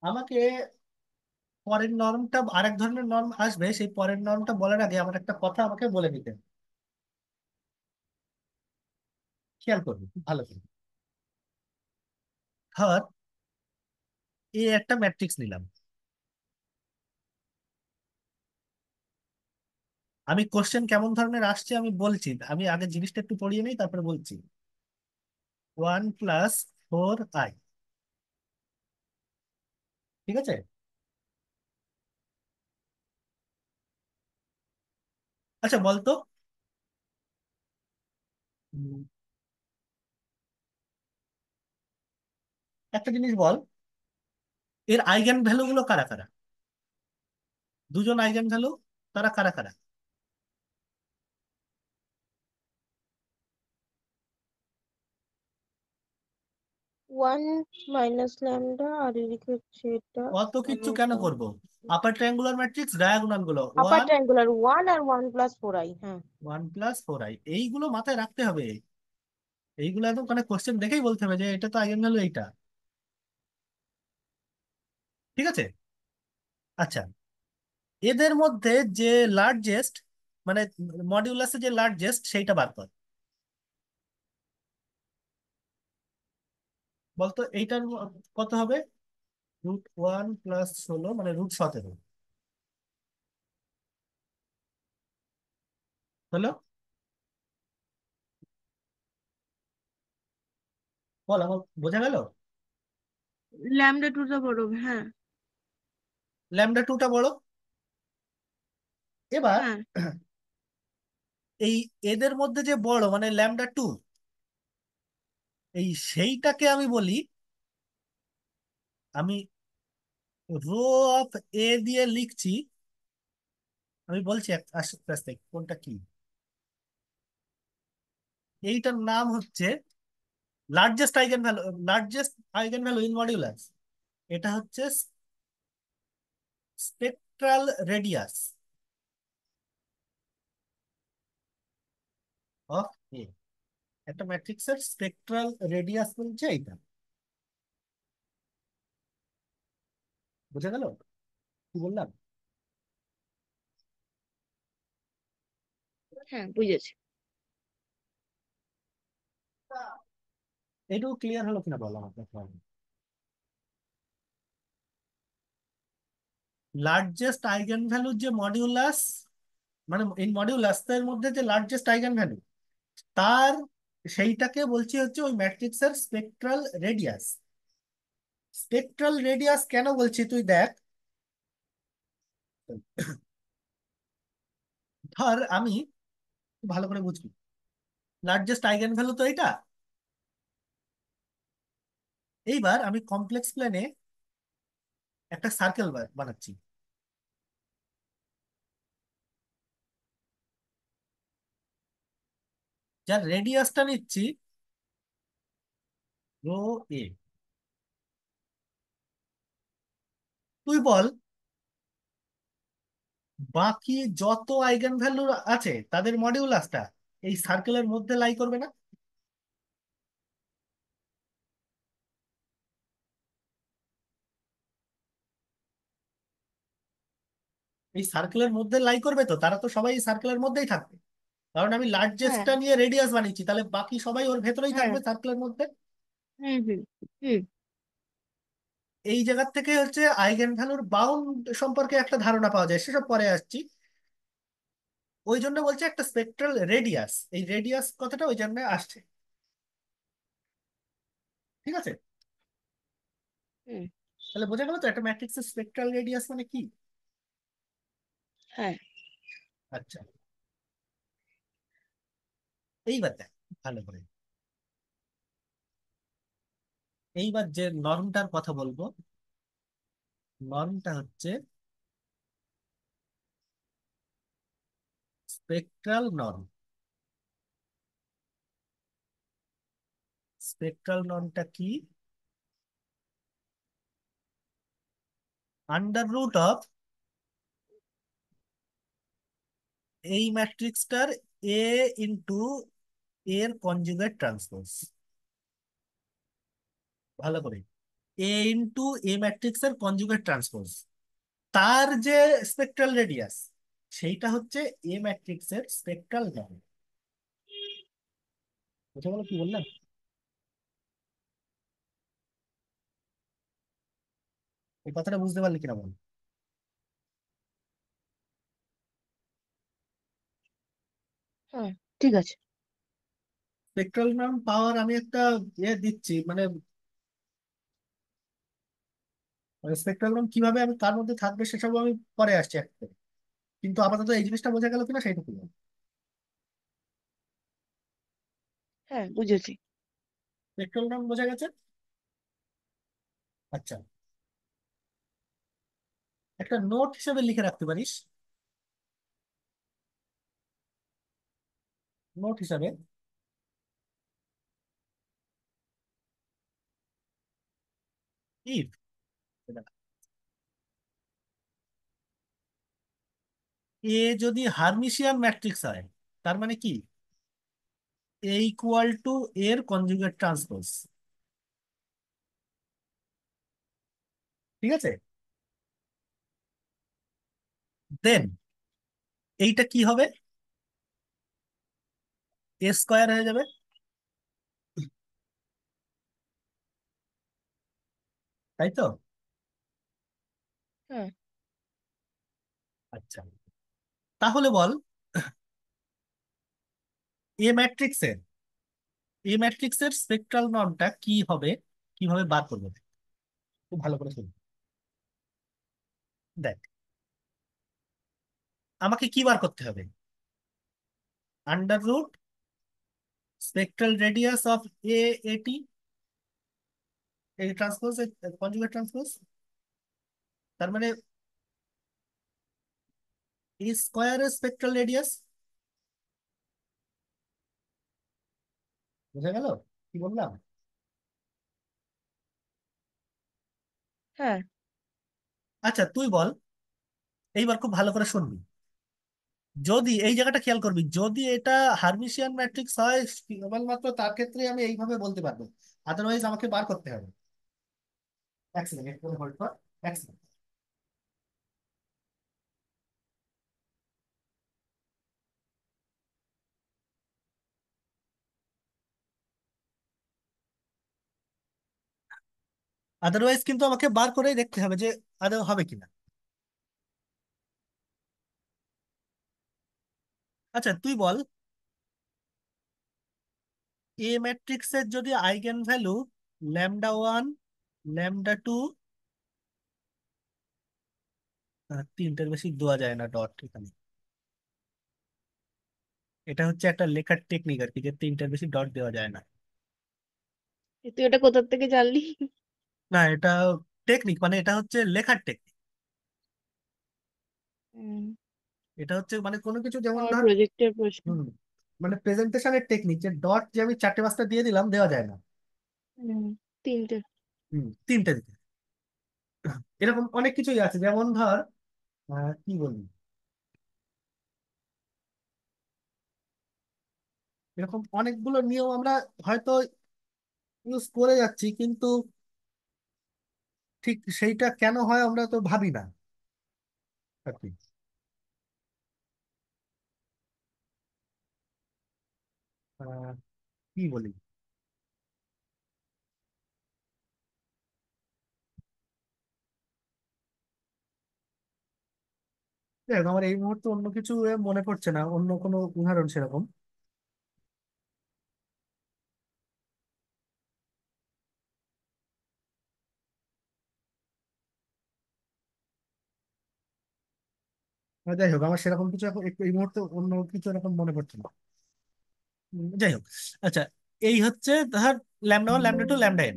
S1: আমাকে পরের নর্মটা, আরেক ধরনের নর্ম আসবে, সেই পরের নর্মটা বলার আগে আমার একটা কথা আমাকে বলে দিতে হবে। খেয়াল করবি খুব ভালো করে। ধর, একটা ম্যাট্রিক্স নিলাম। আমি কোশ্চেন কেমন ধরনের আসছে আমি বলছি, আমি আগে জিনিসটা একটু পড়িয়ে নিই, তারপরে বলছি। 1 + 4i, ঠিক আছে? আচ্ছা বলতো, উম, একটা জিনিস বল, এর আইগেন ভ্যালু গুলো কারা কারা? দুজন আইগেন ভ্যালু, তারা কারা কারা?
S2: 1 - ল্যামডা, আর এদিকে হচ্ছে এটা।
S1: অত
S2: আর
S1: কিচ্ছু কেন
S2: এটা
S1: করব? আপার ট্রায়াঙ্গুলার ম্যাট্রিক্স, ডায়াগোনাল গুলো
S2: আপার
S1: ওয়ান
S2: ট্রায়াঙ্গুলার 1 আর 1 + 4i। হ্যাঁ।
S1: 1 + 4i, এইগুলো মাথায় রাখতে হবে। এইগুলো একদম মানে কোশ্চেন দেখেই বলতে হবে যে এটা তো আইগেন ভ্যালু এইটা। ঠিক আছে? আচ্ছা, এদের মধ্যে যে লার্জেস্ট, মানে মডিউলাসে যে লার্জেস্ট, সেইটা বার কর। বলতো এইটার কত হবে? √1 + 16, মানে √17 হলো। বল, আমার বোঝা গেল?
S2: ল্যামডা 2 বড় হবে, হ্যাঁ।
S1: ল্যামডা 2টা বড়। এবার
S2: হ্যাঁ।
S1: এই এদের মধ্যে যে বড়, মানে ল্যামডা 2, সেইটাকে আমি বলি, আমি রো অফ এ দিয়ে লিখছি। আমি বলছি আস্তে আস্তে কোনটা কি। এইটার নাম হচ্ছে largest eigen value, largest eigen value in modulus. এটা হচ্ছে স্পেকট্রাল রেডিয়াস অফ এ। একটা ম্যাট্রিক্সের স্পেকট্রাল রেডিয়াস বলছে এইটা। বুঝা গেল কি বললাম?
S2: হ্যাঁ বুঝেছি।
S1: এটাও ক্লিয়ার হলো কিনা বলো আমাকে। লার্জেস্ট আইগেন ভ্যালু যে মডিউলাস, মানে এই মডিউলাস এর মধ্যে যে লার্জেস্ট আইগেন ভ্যালু, তার সেইটাকে বলছি হচ্ছে ওই ম্যাট্রিক্সের স্পেকট্রাল রেডিয়াস। স্পেকট্রাল রেডিয়াস কেন বলছি তুই দেখ। ধর আমি, ভালো করে বুঝবি, লার্জেস্ট আইগেন ভ্যালু তো এটা। এইবার আমি কমপ্লেক্স প্লেনে একটা সার্কেল বানাচ্ছি, যার রেডিয়াসটা নিচ্ছি রো এ। তুই বল, বাকি যত আইগেন ভ্যালু আছে তাদের মডিউলাসটা এই সার্কেলের মধ্যে লাই করবে না? এই সার্কেলের মধ্যে লাই করবে তো, তারা তো সবাই এই সার্কেলের মধ্যেই থাকবে। কারণ আমি
S2: হ্যাঁ,
S1: লার্জেস্টটা নিয়ে রেডিয়াস বানিয়েছি, তাহলে বাকি সবাই ওর ভেতরেই
S2: হ্যাঁ,
S1: থাকবে সার্কেলের মধ্যে।
S2: হুম, হুম, হুম,
S1: এই জায়গা থেকে হচ্ছে আইগেন ভ্যালুর বাউন্ড সম্পর্কে একটা ধারণা পাওয়া যায়, সেসব পরে আসছি। ওই জন্য বলছে একটা স্পেকট্রাল রেডিয়াস, এই রেডিয়াস কথাটা ওই জন্য আসছে। ঠিক আছে,
S2: হুম,
S1: তাহলে বোঝা গেল তো একটা ম্যাট্রিক্সের স্পেকট্রাল রেডিয়াস মানে কি।
S2: হ্যাঁ,
S1: আচ্ছা, এইবার দেখ ভালো করে। এইবার যে নর্মটার কথা বলবো, নর্মটা হচ্ছে স্পেকট্রাল নর্ম। স্পেকট্রাল নর্মটা কি? আন্ডার রুট অফ এই ম্যাট্রিক্সটার এ ইন্টু এর কনজুগেট ট্রান্সপোজ। ভালো করে, এ ইন্টু এ ম্যাট্রিক্সের কনজুগেট ট্রান্সপোজ, তার যে স্পেকট্রাল রেডিয়াস সেইটা হচ্ছে এ ম্যাট্রিক্সের স্পেকট্রাল নর্ম। বুঝা গেল কি বললাম? এই কথাটা বুঝতে পারলি কিনা বল।
S2: হ্যাঁ, ঠিক আছে।
S1: স্পেকট্রাল নর্ম পাওয়ার আমি একটা দিচ্ছি, মানে স্পেকট্রাল নর্ম কিভাবে আমি কার মধ্যে থাকবে সেসব আমি পরে আসছি একটা করে। কিন্তু আপাতত এই জিনিসটা বোঝা গেল কিনা সেইটুকু বল।
S2: হ্যাঁ, বুঝেছি।
S1: স্পেকট্রাল নর্ম বোঝা গেছে। আচ্ছা, একটা নোট হিসেবে লিখে রাখতে পারিস। নোট হিসাবে, ইফ এ যদি হার্মিশিয়ান ম্যাট্রিক্স হয়, তার মানে কি, এ ইকুয়াল টু এর কনজুগেট ট্রান্সপোজ। ঠিক আছে, দেন এইটা কি হবে, এ স্কোয়ার হয়ে যাবে, তাই তো?
S2: হ্যাঁ,
S1: আচ্ছা, তাহলে বল, এ ম্যাট্রিক্সের এ ম্যাট্রিক্সের স্পেকট্রাল নর্মটা কি হবে, কিভাবে বার করবো। খুব ভালো করে শুন। দেখ, আমাকে কি বার করতে হবে, under root spectral radius of A এটি, এই ট্রান্সপোজ, কনজুগেট ট্রান্সপোজ, তার মানে এ স্কোয়ারের স্পেকট্রাল রেডিয়াস। বোঝা গেল কি বললাম?
S2: হ্যাঁ,
S1: আচ্ছা তুই বল, এইবার খুব ভালো করে শুনবি। যদি এই জায়গাটা খেয়াল করবি, যদি এটা হার্মিশিয়ান ম্যাট্রিক্স হয় কেবলমাত্র তার ক্ষেত্রে আমি এইভাবে বলতে পারবো, আদারওয়াইজ আমাকে বার করতে হবে। এক সেকেন্ড, একটু হোল্ড কর, এক সেকেন্ড। আদারওয়াইজ কিন্তু আমাকে বার করেই দেখতে হবে যে আদৌ হবে কিনা। আচ্ছা তুই বল, এ ম্যাট্রিক্সের যদি আইগেন ভ্যালু λ1, λ2, তিনটের বেশি দেওয়া যায় না ডট এখানে। এটা হচ্ছে একটা লেখার টেকনিক আর কি, যে তিনটের বেশি ডট দেওয়া যায় না।
S2: তুই এটা কোথা থেকে জানলি?
S1: না, এটা টেকনিক, মানে এটা হচ্ছে লেখার টেকনিক।
S2: হুম,
S1: এটা হচ্ছে মানে কোনো কিছু যেমন
S2: আমার
S1: ধর,
S2: প্রজেক্টের প্রশ্ন।
S1: হুম, মানে প্রেজেন্টেশনের টেকনিক, যে ডট যে আমি চারটে পাঁচটা দিয়ে দিলাম দেওয়া যায় না।
S2: হুম, তিনটে।
S1: তিনটে দিতে, এরকম অনেক কিছুই আছে। যেমন ধর, কি বলবো, এরকম অনেকগুলো নিয়ম আমরা হয়তো ইউজ করে যাচ্ছি, কিন্তু ঠিক সেইটা কেন হয় আমরা তো ভাবি না আর কি। আহ, কি বলি, দেখ আমার এই মুহূর্তে অন্য কিছু মনে পড়ছে না, অন্য কোনো উদাহরণ সেরকম। যাই হোক, আমার সেরকম কিছু এখন একটু এই মুহূর্তে অন্য কিছু এরকম মনে পড়ছে না। যাই হোক, আচ্ছা, এই হচ্ছে ধর λ1, λ2, λn।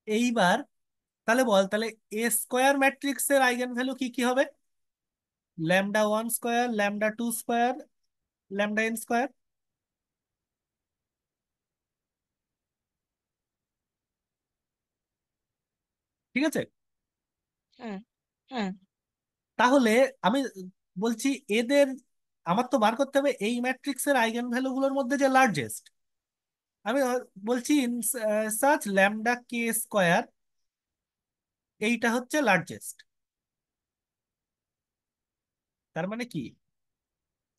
S1: এইবার তাহলে বল, তাহলে এ স্কোয়ার ম্যাট্রিক্সের আইগেন ভ্যালু কি কি হবে? λ1 স্কোয়ার, λ2 স্কোয়ার, λn স্কোয়ার। ঠিক আছে?
S2: হ্যাঁ, হ্যাঁ,
S1: তাহলে আমি বলছি এদের, আমার তো বার করতে হবে এই ম্যাট্রিক্সের আইগেন ভ্যালুগুলোর মধ্যে যে লার্জেস্ট। আমি বলছি ইন সাচ λk স্কোয়ার, এইটা হচ্ছে লার্জেস্ট। তার মানে কি,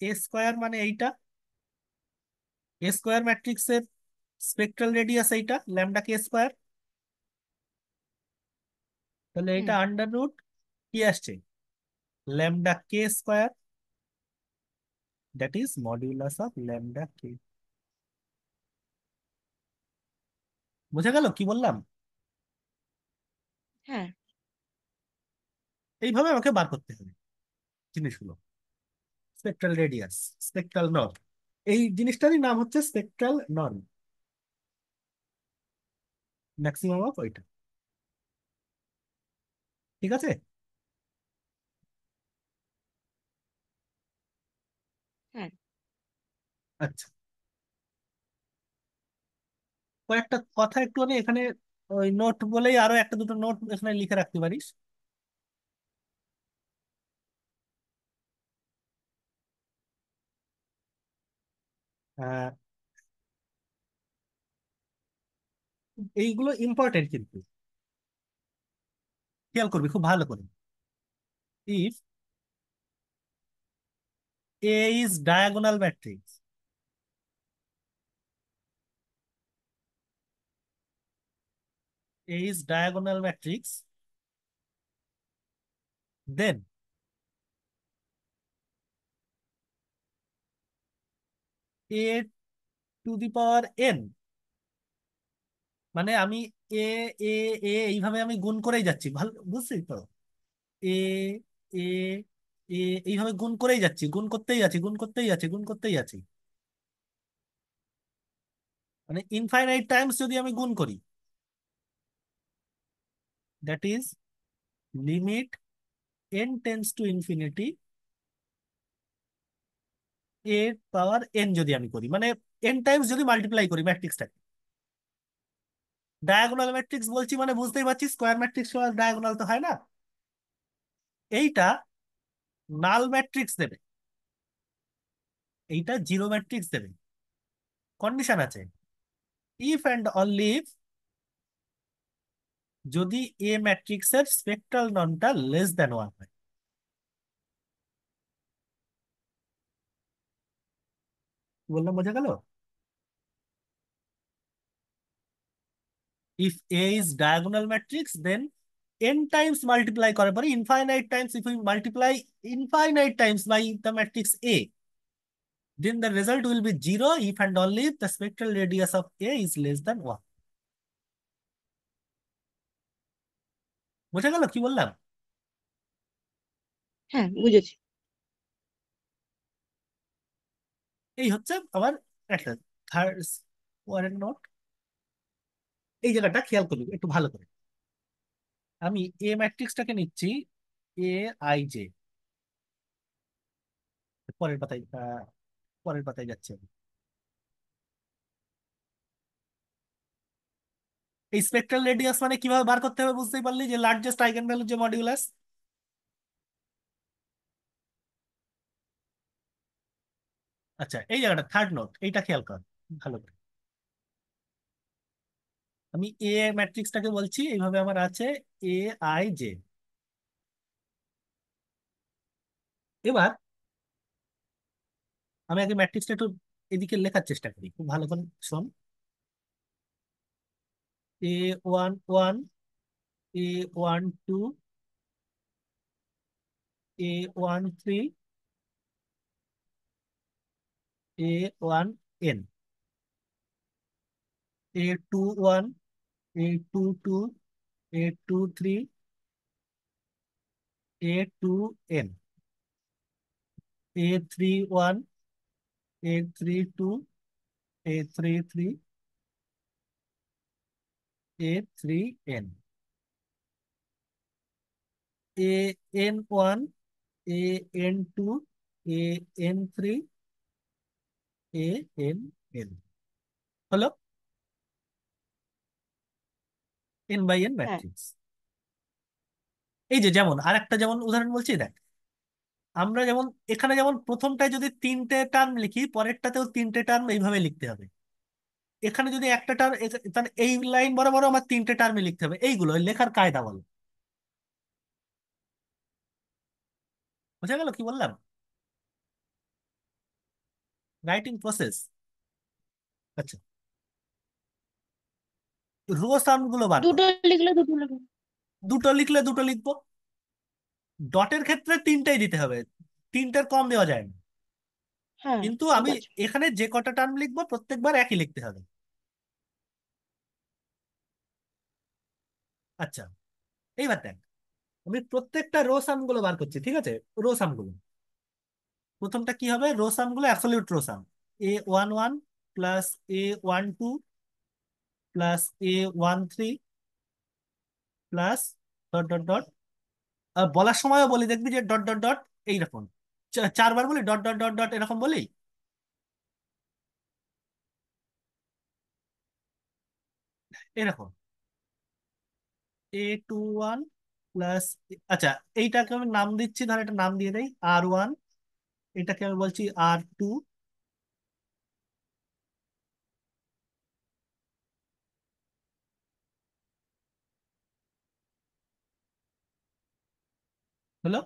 S1: এ স্কোয়ার মানে এইটা, এ স্কোয়ার ম্যাট্রিক্সের স্পেক্ট্রাল রেডিয়াস এইটা λk স্কোয়ার। তাহলে
S2: হুম,
S1: এটা আন্ডার রুট কি আসছে, λk square, that is modulus of λk। বোঝা গেল কি বললাম?
S2: হ্যাঁ,
S1: এইভাবে আমাকে বার করতে হবে জিনিসগুলো। স্পেক্ট্রাল রেডিয়াস, স্পেক্ট্রাল নর্ম, এই জিনিসটারই নাম হচ্ছে স্পেক্ট্রাল নর্ম, ম্যাক্সিমাম অফ ওইটা। ঠিক আছে?
S2: হ্যাঁ,
S1: আচ্ছা, কয়েকটা কথা একটুখানি এখানে ওই নোট বলেই আরো একটা দুটো নোট এখানে লিখে রাখতে পারিস। আহ, এইগুলো ইম্পর্টেন্ট কিন্তু, খেয়াল করবি খুব ভালো করে। If A is diagonal matrix, A is diagonal matrix, then A to the power n, মানে আমি এ এ এ এইভাবে আমি গুণ করেই যাচ্ছি, ভালো বুঝছিস তো? এ এ এ এইভাবে গুণ করেই যাচ্ছি, গুণ করতেই আছি, গুণ করতেই আছি, গুণ করতেই আছি, মানে ইনফাইনাইট টাইমস যদি আমি গুণ করি, that is limit N tends to infinity, এর পাওয়ার এন যদি আমি করি, মানে এন টাইমস যদি মাল্টিপ্লাই করি ম্যাট্রিক্সটাকে। ডায়াগোনাল ম্যাট্রিক্স বলছি মানে বুঝতেই পারছি, স্কোয়ার ম্যাট্রিক্স ডায়াগোনাল তো হয় না। এইটা নাল ম্যাট্রিক্স দেবে, এইটা জিরো ম্যাট্রিক্স দেবে। কন্ডিশন আছে, ইফ অ্যান্ড অনলি ইফ, যদি এ ম্যাট্রিক্সের স্পেক্ট্রাল নর্মটা লেস দ্যান ওয়ান হয়। কি বললাম, বোঝা গেল? If A is diagonal matrix, then n times multiply করার পরে infinite times, if you multiply infinite times by the matrix A, then the result will be 0 if and only if the spectral radius of A is less than 1. বোঝা গেল কি বললাম?
S2: হ্যাঁ, বুঝেছি।
S1: এই হচ্ছে আমার একটা থার্ড ওয়ারের নোট। এই জায়গাটা খেয়াল করবি একটু ভালো করে। আমি এ ম্যাট্রিক্সটাকে নিচ্ছি, এ আই জে। পরের পাতায় পরের পাতায় যাচ্ছে। এই স্পেকট্রাল রেডিয়াস মানে কিভাবে বার করতে হবে বুঝতেই পারলি, যে লার্জেস্ট আইগেন ভ্যালু যে মডিউলাস। আচ্ছা, এই জায়গাটা থার্ড নোট, এইটা খেয়াল কর ভালো করে। আমি এ ম্যাট্রিক্সটাকে বলছি এইভাবে, আমার আছে এ আই জে। এবার আমি আগে ম্যাট্রিক্সটা একটু এদিকে লেখার চেষ্টা করি, খুব ভালো করে শোন। A one one, A one two, A one three, A one N, A two one, A two two, A two three, A two N, A three one, A three two, A three three, A three N, A N one, A N two, A N three, A N N. হলো এন বাই এন
S2: হ্যাঁ,
S1: ম্যাট্রিক্স। এই যে যেমন আর একটা যেমন উদাহরণ বলছি দেখ, আমরা যেমন এখানে যেমন প্রথমটায় যদি তিনটে টার্ম লিখি, পরেরটাতেও তিনটে টার্ম এইভাবে লিখতে হবে। এখানে যদি একটা টার্ম, তাহলে এই লাইন বরাবর আমার তিনটে টার্মে লিখতে হবে। এইগুলো ওই লেখার কায়দা বলো। বোঝা গেল কি বললাম? Writing process. আচ্ছা, রো সাম গুলো বার কর।
S2: দুটো লিখলে দুটো লিখবে।
S1: দুটো লিখলে দুটো লিখবো। ডটের ক্ষেত্রে তিনটেই দিতে হবে, তিনটের কম দেওয়া যায় না।
S2: হ্যাঁ,
S1: কিন্তু
S2: ঠিক
S1: আমি
S2: আছে।
S1: এখানে যে কটা টার্ম লিখবো প্রত্যেকবার একই লিখতে হবে। আচ্ছা, এইবার দেখ, আমি প্রত্যেকটা রো সাম গুলো বার করছি, ঠিক আছে? রো সাম গুলো, প্রথমটা কি হবে, রো সাম গুলো absolute row sum. A one one plus A one two plus A one three plus dot dot dot. বলার সময়ও বলি, দেখবি যে ডট ডট ডট এইরকম চারবার বলি, ডট ডট ডট ডট এরকম বলি এরকম। এ টু ওয়ান প্লাস, আচ্ছা এইটাকে আমি নাম দিচ্ছি, ধর এটা নাম দিয়ে দেই আর ওয়ান, এটাকে আমি বলছি আর টু, হলো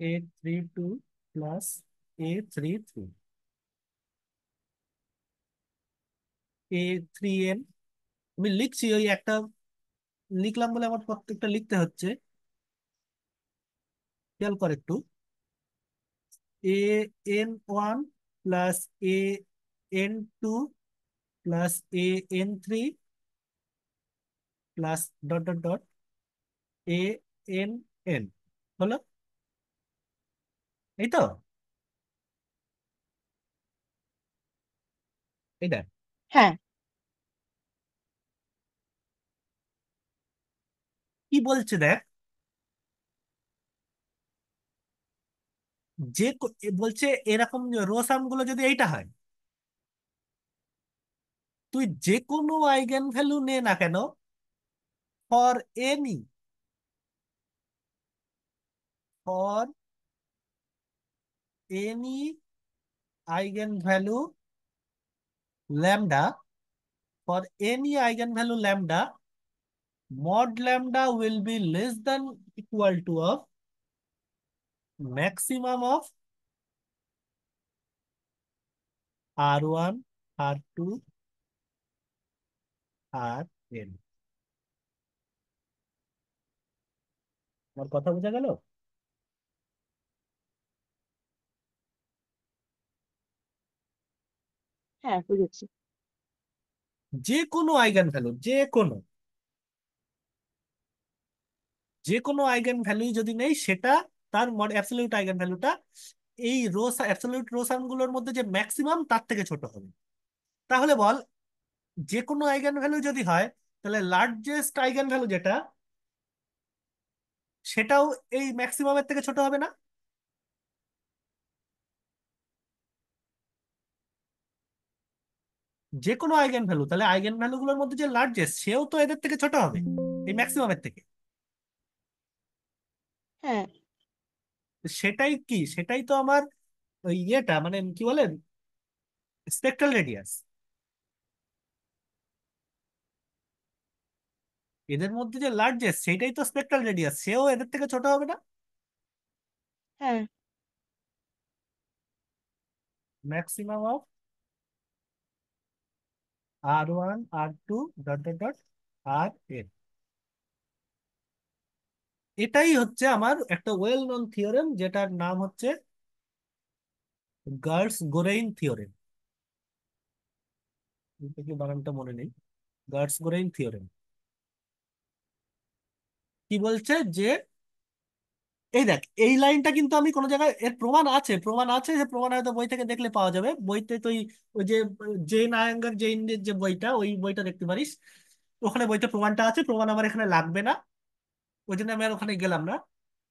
S1: a three two plus a three three, A three n. আমি লিখছি ওই একটা লিখলাম বলে আমার প্রত্যেকটা লিখতে হচ্ছে, খেয়াল কর একটু। A N one plus a N two plus a N three plus dot dot dot a N N. হলো, এই তো, এই দেখ
S2: হ্যাঁ,
S1: কি বলছে দেখ, বলছে এরকম রোসাম গুলো যদি এইটা হয়, তুই যে কোনো আইগেন ভ্যালু নে না কেন, for any, for any eigen value lambda, for any eigen value lambda, mod lambda will be less than equal to of maximum of r1, r2, rn। আমার কথা বোঝা গেল?
S2: হ্যাঁ, বুঝেছি।
S1: যে কোনো আইগেন ভ্যালু, যে কোনো আইগেন ভ্যালু যদি নেই, সেটা তার অ্যাবসলিউট আইগেন ভ্যালুটা এই রো, অ্যাবসলিউট রো সাম গুলোর মধ্যে যে ম্যাক্সিমাম তার থেকে ছোট হবে। তাহলে বল, যে কোনো আইগেন ভ্যালু যদি হয়, তাহলে লার্জেস্ট আইগেন ভ্যালু যেটা, সেটাও এই ম্যাক্সিমামের থেকে ছোট হবে না? যে কোনো আইগেন ভ্যালু, তাহলে আইগেন ভ্যালু গুলোর মধ্যে যে লার্জেস্ট, সেও তো এদের থেকে ছোট হবে, এই ম্যাক্সিমামের থেকে।
S2: হ্যাঁ।
S1: সেটাই কি, সেটাই তো আমার ওই ইয়েটা, মানে কি বলে, স্পেকট্রাল রেডিয়াস। এদের মধ্যে যে লার্জেস্ট, সেটাই তো স্পেকট্রাল রেডিয়াস, সেও এদের থেকে ছোট হবে না?
S2: হ্যাঁ।
S1: Maximum of R1 R2 dot dot dot Rn। এটাই হচ্ছে আমার একটা ওয়েল নোন থিওরেম, যেটার নাম হচ্ছে গার্স গোরেইন থিওরেম। কি বানানটা মনে নেই। গার্স গোরেইন থিওরেম কি বলছে যে, এই দেখ, এই লাইনটা কিন্তু আমি কোনো জায়গায়, এর প্রমাণ আছে, যে প্রমাণ হয়তো বই থেকে দেখলে পাওয়া যাবে। বইতে তো ওই যে জেন আয়াঙ্গার জেইনের যে বইটা, ওই বইটা দেখতে পারিস। ওখানে বইতে প্রমাণটা আছে, প্রমাণ আমার এখানে লাগবে না, ওই জন্য আমি আর ওখানে গেলাম না।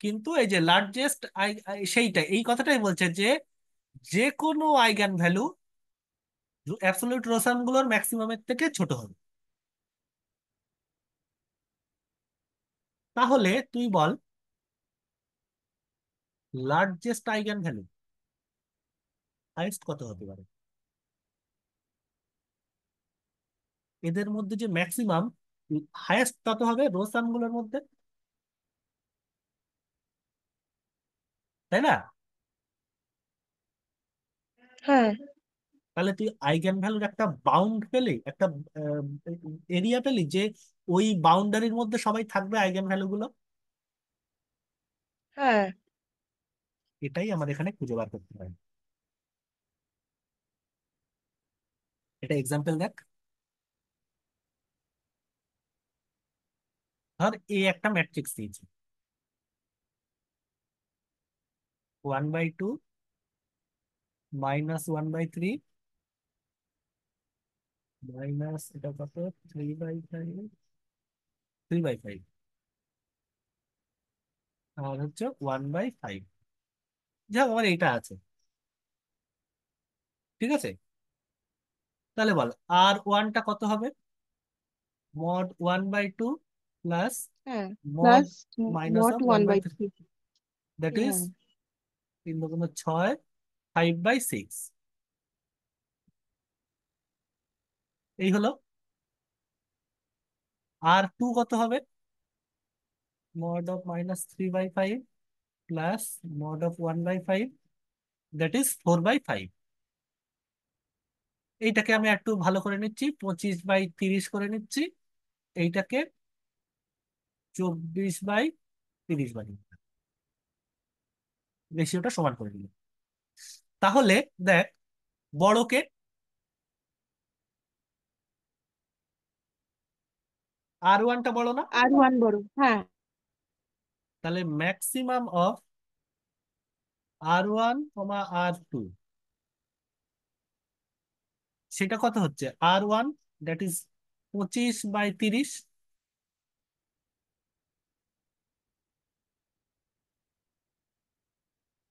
S1: কিন্তু এই যে লার্জেস্ট সেইটা এই কথাটাই বলছে যে, যে কোনো আইগেন ভ্যালু অ্যাবসলিউট রোসাম গুলোর ম্যাক্সিমামের থেকে ছোট হবে। তাহলে তুই বল, লার্জেস্ট আইগেন ভ্যালু হাইয়েস্ট কত হতে পারে? এদের মধ্যে যে ম্যাক্সিমাম, হাইয়েস্ট তত হবে রোসাম গুলোর মধ্যে, তাই না?
S2: হ্যাঁ।
S1: তাহলে তুই আইগেন ভ্যালুর একটা বাউন্ড পেলি, একটা এরিয়া পেলি, যে ওই বাউন্ডারির মধ্যে সবাই থাকবে আইগেন ভ্যালু গুলো।
S2: হ্যাঁ।
S1: এটাই আমার এখানে খুঁজে বার করতে হয়। এটা এক্সাম্পল দেখ। ধর একটা ম্যাট্রিক্স দিয়েছে, 1/2, -1/3, মাইনাস এটা কত, 3/5, 3/5, আর হচ্ছে 1/5। যাই হোক, আমার এইটা আছে, ঠিক আছে। তাহলে বল, আর ওয়ানটা কত হবে? মড 1/2 প্লাস
S2: হ্যাঁ,
S1: mod
S2: plus
S1: minus
S2: mod
S1: of one
S2: one
S1: by
S2: by
S1: three
S2: three
S1: that is
S2: হ্যাঁ।
S1: 3×6, 5/6। এই হলো। আর টু কত হবে? Mod of -3/5 plus mod of 1/5 that is 4/5। এইটাকে আমি একটু ভালো করে নিচ্ছি, 25/30 করে নিচ্ছি। এইটাকে 24/30 বানিয়ে, রেশিওটা সমান করে দিল। তাহলে দেখ, বড়কে, R1টা বড় না?
S2: আর ওয়ান বড়, হ্যাঁ।
S1: তাহলে ম্যাক্সিমাম অফ R1, R2, সেটা কত হচ্ছে? R1 that is 25/30।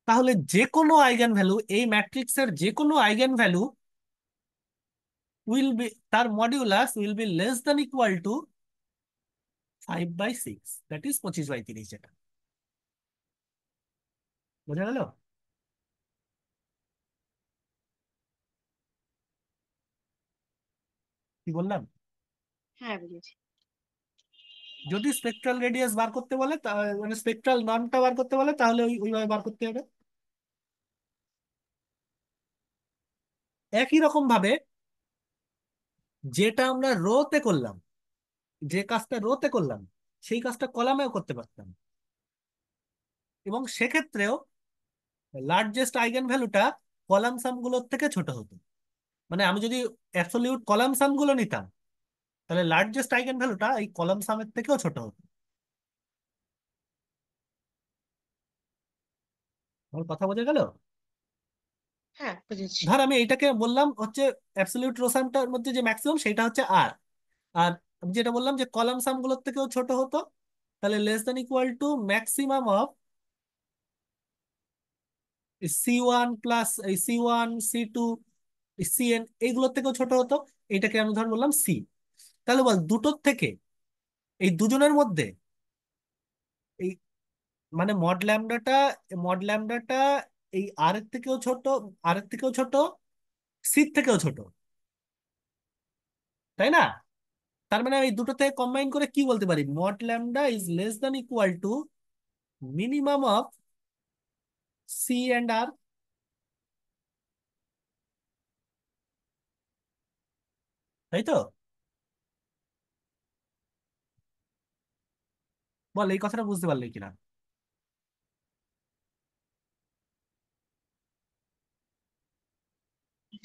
S1: তাহলে যে কোনো আইগেন ভ্যালু, এই ম্যাট্রিক্সের যে কোনো আইগেন ভ্যালু উইল বি, তার modulus will be less than equal two 5/6, that is 25/30, যেটা বোঝা গেল? কি বললাম?
S2: হ্যাঁ, বুঝেছি।
S1: যদি স্পেকট্রাল রেডিয়াস বার করতে বলে, মানে স্পেকট্রাল নর্মটা বার করতে বলে, তাহলে ওইভাবে বার করতে হবে। একই রকম ভাবে, যেটা আমরা রোতে করলাম, যে কাজটা রোতে করলাম, সেই কাজটা কলামেও করতে পারতাম। এবং সেক্ষেত্রেও লার্জেস্ট আইগেন ভ্যালুটা কলাম সাম গুলোর থেকে ছোট হতো। মানে আমি যদি অ্যাবসলিউট কলাম সাম গুলো নিতাম, তাহলে লার্জেস্ট আইগেন ভ্যালুটা এই কলাম সামের থেকেও ছোট হতো। আমার কথা বোঝা গেল?
S2: হ্যাঁ, বুঝেছি।
S1: ধর আমি এইটাকে বললাম হচ্ছে অ্যাবসলিউট রো সামটার মধ্যে যে ম্যাক্সিমাম সেটা হচ্ছে আর। আর আমি যেটা বললাম যে কলাম সাম গুলোর থেকেও ছোট হতো, তাহলে less than equal to maximum of C1 plus এই C1 C2 CN এইগুলোর থেকেও ছোট হতো। এইটাকে আমি ধর বললাম সি। তাহলে বল দুটোর থেকে, এই দুজনের মধ্যে এই মানে মড ল্যামডাটা এই আর এর থেকেও ছোট, আর এর থেকেও ছোট, সির থেকেও ছোট, তাই না? তার মানে আমি এই দুটো থেকে কম্বাইন করে কি বলতে পারি, mod lambda is less than equal to minimum of C and R. তাই তো? বল এই কথাটা বুঝতে পারলি কিনা।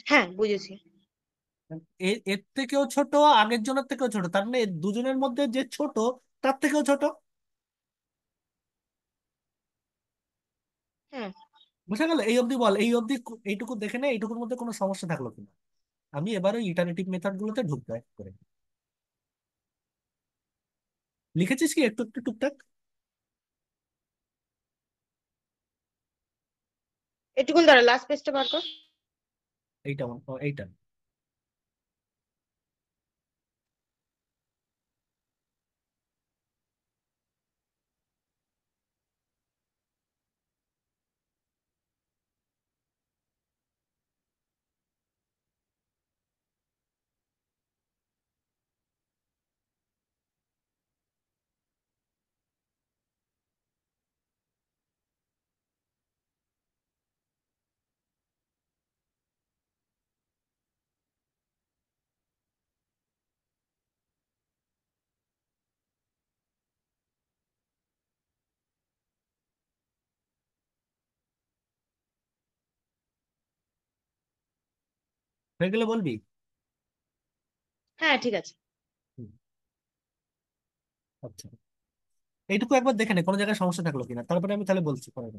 S2: হ্যাঁ, বুঝেছি।
S1: এর থেকেও ছোট, আগের জনের থেকেও ছোট, তার মানে এর দুজনের মধ্যে যে ছোট তার থেকেও ছোট।
S2: হ্যাঁ,
S1: বুঝা গেল? এই অবধি বল, এই অবধি এইটুকু দেখে নে, এইটুকুর মধ্যে কোনো সমস্যা থাকলো কিনা। আমি এবার ওই ইটারেটিভ মেথড গুলোতে ঢুকবো এক করে। লিখেছিস কি একটু একটু টুকটাক?
S2: একটুক্ষণ দাঁড়া, লাস্ট পেজটা বার কর।
S1: এইটা এইটা হয়ে গেলে বলবি।
S2: হ্যাঁ, ঠিক আছে।
S1: হুম, আচ্ছা, এইটুকু একবার দেখে নে কোনো জায়গায় সমস্যা থাকলো কিনা, তারপরে আমি তাহলে বলছি পরে।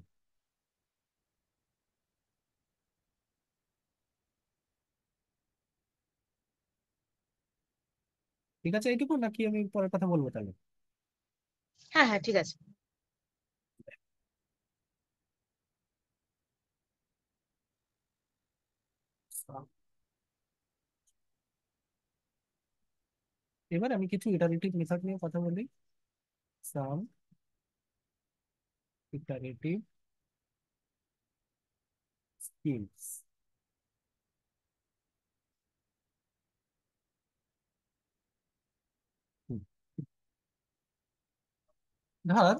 S1: ঠিক আছে এইটুকু, নাকি আমি পরের কথা বলবো তাহলে?
S2: হ্যাঁ, হ্যাঁ, ঠিক আছে।
S1: এবার আমি কিছু ইটারেটিভ মেথড নিয়ে কথা বলি। সাম ইটারেটিভ স্কিমস। ধর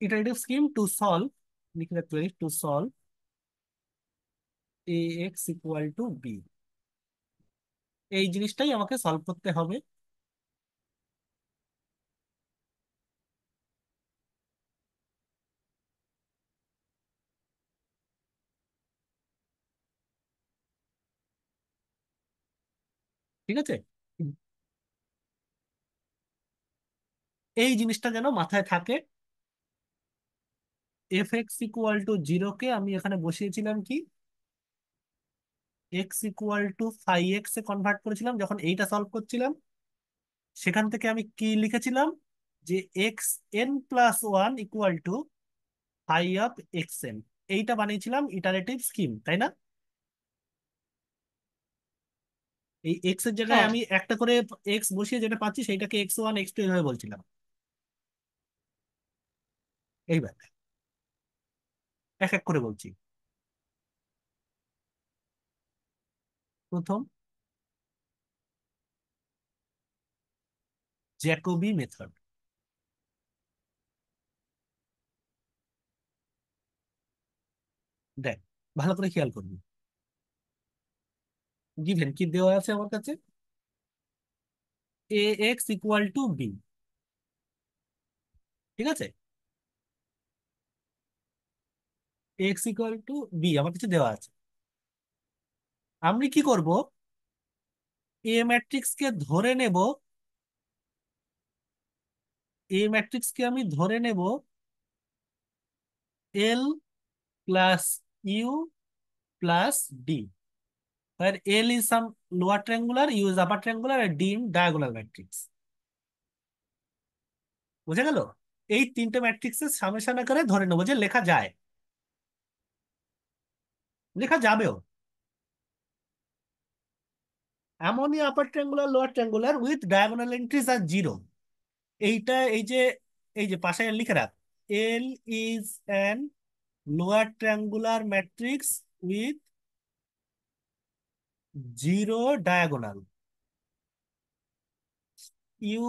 S1: iterative scheme to solve, লিখে রাখতে পারিস to solve ax equal to b। এই জিনিসটাই আমাকে সলভ করতে হবে। ঠিক আছে? এই জিনিসটা যেন মাথায় থাকে। এফ এক্স ইকুয়াল টু জিরোকে আমি এখানে বসিয়েছিলাম কি, x equal to phi x এ কনভার্ট করেছিলাম যখন এইটা সলভ করছিলাম। সেখান থেকে আমি কি লিখেছিলাম, যে x N plus one equal to phi of x n. এইটা বানিয়েছিলাম ইটারেটিভ স্কিম, তাই না? এই এক্স এর জায়গায়
S2: হ্যাঁ,
S1: আমি একটা করে এক্স বসিয়ে যেটা পাচ্ছি সেইটাকে x1 x2 এভাবে বলছিলাম। এইবার এক এক করে বলছি। প্রথম, জ্যাকোবি মেথড। দেখ, ভালো করে খেয়াল করবি। গিভেন কি দেওয়া আছে আমার কাছে, এ এক্স ইকুয়াল টু বি। ঠিক আছে? এক্স ইকুয়াল টু বি আমার কিছু দেওয়া আছে। আমি কি করব, এ ম্যাট্রিক্স কে ধরে নেব, এ ম্যাট্রিক্স কে আমি ধরে নেব L plus U plus D, where L is some lower triangular, U is upper triangular, and D in diagonal matrix। বুঝা গেল? এই তিনটে ম্যাট্রিক্সের সামেশন আকারে ধরে নেবো যে লেখা যায়, লেখা যাবেও। এমনই upper triangular lower triangular with diagonal entries আর জিরো। এইটা এই যে পাশে লিখে রাখ, L is an lower triangular matrix with zero diagonal, U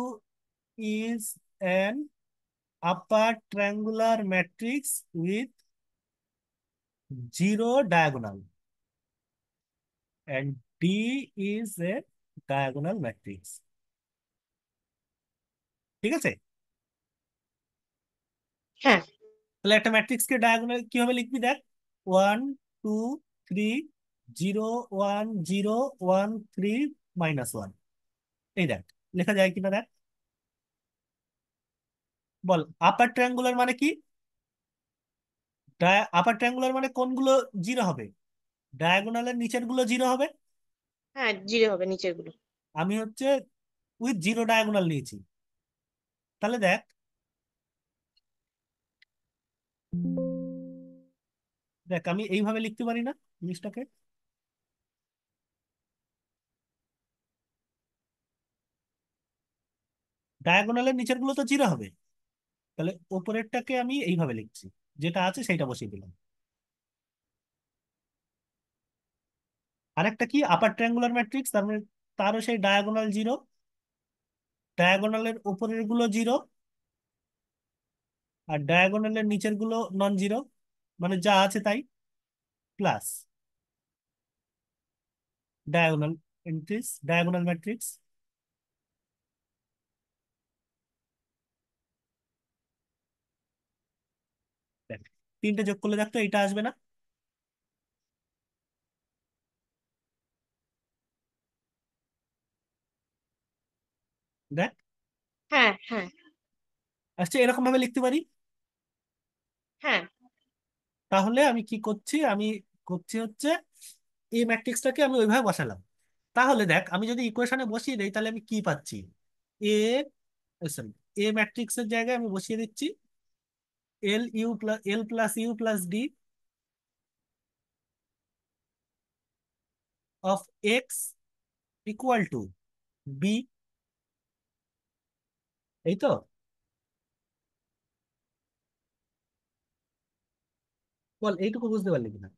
S1: is an upper triangular matrix with zero diagonal, and D is a diagonal matrix। ঠিক আছে?
S2: হ্যাঁ।
S1: তাহলে একটা ম্যাট্রিক্স কে ডায়াগোনাল কিভাবে লিখবি দেখ, 1 2 3 0 1 0 1 3 -1। এই দেখ লেখা যায় কিনা দেখ। বল আপার ট্রায়াঙ্গুলার মানে কি? আপার ট্রায়াঙ্গুলার মানে কোনগুলো জিরো হবে? ডায়াগোনালের নিচের গুলো জিরো হবে।
S2: হ্যাঁ, জিরো হবে নিচের গুলো।
S1: আমি হচ্ছে উইথ জিরো ডায়াগোনাল নিয়েছি। তাহলে দেখ, দেখ আমি এইভাবে লিখতে পারি না জিনিসটাকে? ডায়াগোনালের নিচের গুলো তো জিরো হবে, তাহলে উপরেরটাকে আমি এইভাবে লিখছি, যেটা আছে সেইটা বসিয়ে দিলাম। আরেকটা কি আপার ট্রায়াঙ্গুলার ম্যাট্রিক্স, তার মানে তারও সেই ডায়াগোনাল জিরো, ডায়াগোনালের উপরের গুলো জিরো, আর ডায়াগোনালের নিচের গুলো নন জিরো, মানে যা আছে তাই, plus diagonal entries, diagonal matrix. দেখ তিনটে যোগ করলে দেখ তো এইটা আসবে না? দেখ
S2: হ্যাঁ, হ্যাঁ,
S1: আসছে, এরকম ভাবে লিখতে পারি।
S2: হ্যাঁ।
S1: তাহলে আমি কি করছি, আমি করছি হচ্ছে এই ম্যাট্রিক্সটাকে আমি ওইভাবে বসালাম। তাহলে দেখ আমি যদি ইকুয়েশনে বসিয়ে দিই তাহলে আমি কি পাচ্ছি, এ সরি, এ ম্যাট্রিক্সের জায়গায় আমি বসিয়ে দিচ্ছি L plus U plus D of X equal to B. এই তো? বল এইটুকু বুঝতে পারলি কিনা?